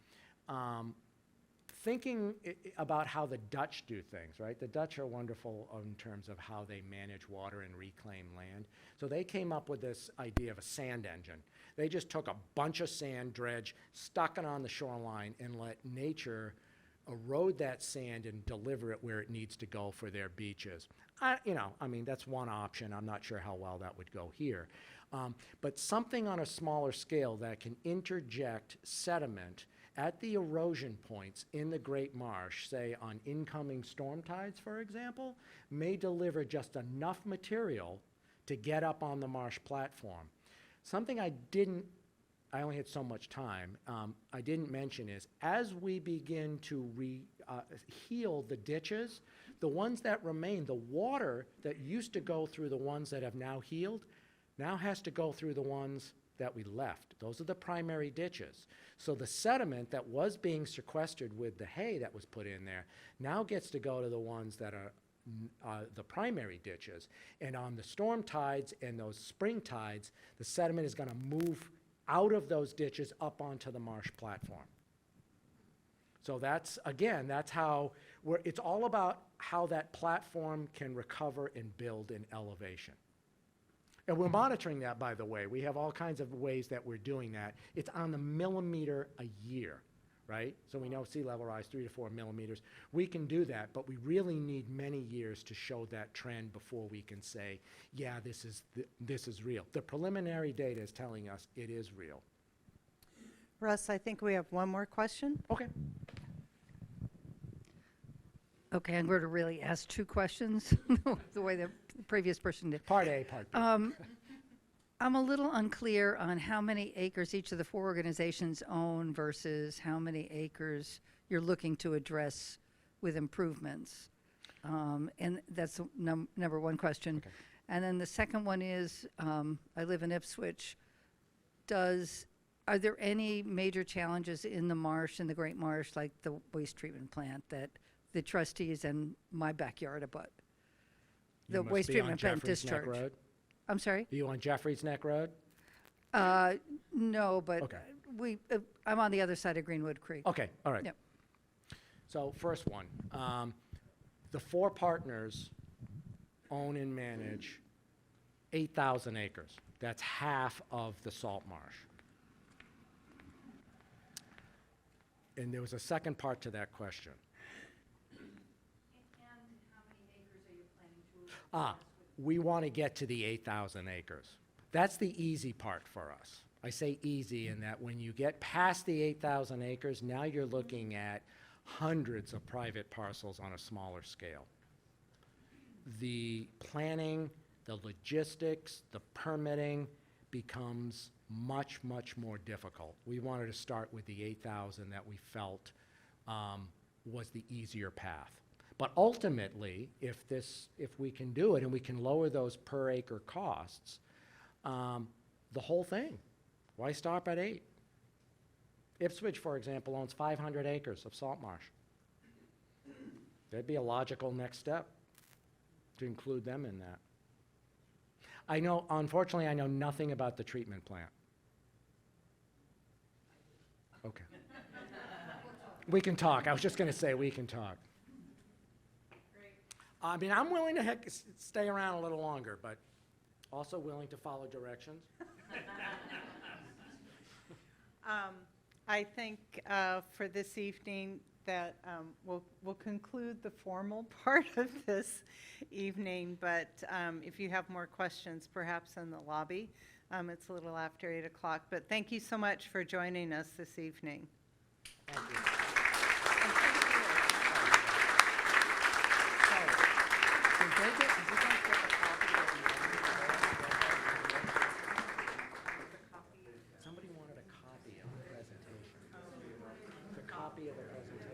thinking about how the Dutch do things, right? The Dutch are wonderful in terms of how they manage water and reclaim land. So they came up with this idea of a sand engine. They just took a bunch of sand dredge, stuck it on the shoreline, and let nature erode that sand and deliver it where it needs to go for their beaches. You know, I mean, that's one option. I'm not sure how well that would go here. But something on a smaller scale that can interject sediment at the erosion points in the Great Marsh, say on incoming storm tides, for example, may deliver just enough material to get up on the marsh platform. Something I only had so much time, I didn't mention is, as we begin to heal the ditches, the ones that remain, the water that used to go through the ones that have now healed, now has to go through the ones that we left. Those are the primary ditches. So the sediment that was being sequestered with the hay that was put in there now gets to go to the ones that are the primary ditches. And on the storm tides and those spring tides, the sediment is going to move out of those ditches up onto the marsh platform. So that's, again, that's how it's all about how that platform can recover and build in elevation. And we're monitoring that, by the way. We have all kinds of ways that we're doing that. It's on the millimeter a year, right? So we know sea level rise 3 to 4 millimeters. We can do that, but we really need many years to show that trend before we can say, yeah, this is real. The preliminary data is telling us it is real. Russ, I think we have one more question. Okay. Okay, I'm going to really ask two questions, the way the previous person did. Part A, part B. I'm a little unclear on how many acres each of the four organizations own versus how many acres you're looking to address with improvements. And that's number one question. Okay. And then the second one is, I live in Ipswich. Are there any major challenges in the marsh, in the Great Marsh, like the waste treatment plant that the trustees and my backyard abut? The You must waste be treatment on plant Jeffreys Neck discharge. Road? I'm sorry? Are you on Jeffreys Neck Road? No, but Okay. I'm on the other side of Greenwood Creek. Okay, all right. Yep. So first one, the four partners own and manage 8,000 acres. That's half of the salt marsh. And there was a second part to that question. We want to get to the 8,000 acres. That's the easy part for us. I say easy in that when you get past the 8,000 acres, now you're looking at hundreds of private parcels on a smaller scale. The planning, the logistics, the permitting becomes much, much more difficult. We wanted to start with the 8,000 that we felt was the easier path. But ultimately, if we can do it and we can lower those per acre costs, the whole thing, why stop at 8? Ipswich, for example, owns 500 acres of salt marsh. That'd be a logical next step to include them in that. I know, unfortunately, I know nothing about the treatment plant. Okay. We can talk. I was just going to say we can talk. I mean, I'm willing to stay around a little longer, but also willing to follow directions. I think for this evening that we'll conclude the formal part of this evening, but if you have more questions, perhaps in the lobby. It's a little after 8 o'clock, but thank you so much for joining us this evening. Thank you. Somebody wanted a copy of the presentation. The copy of the presentation.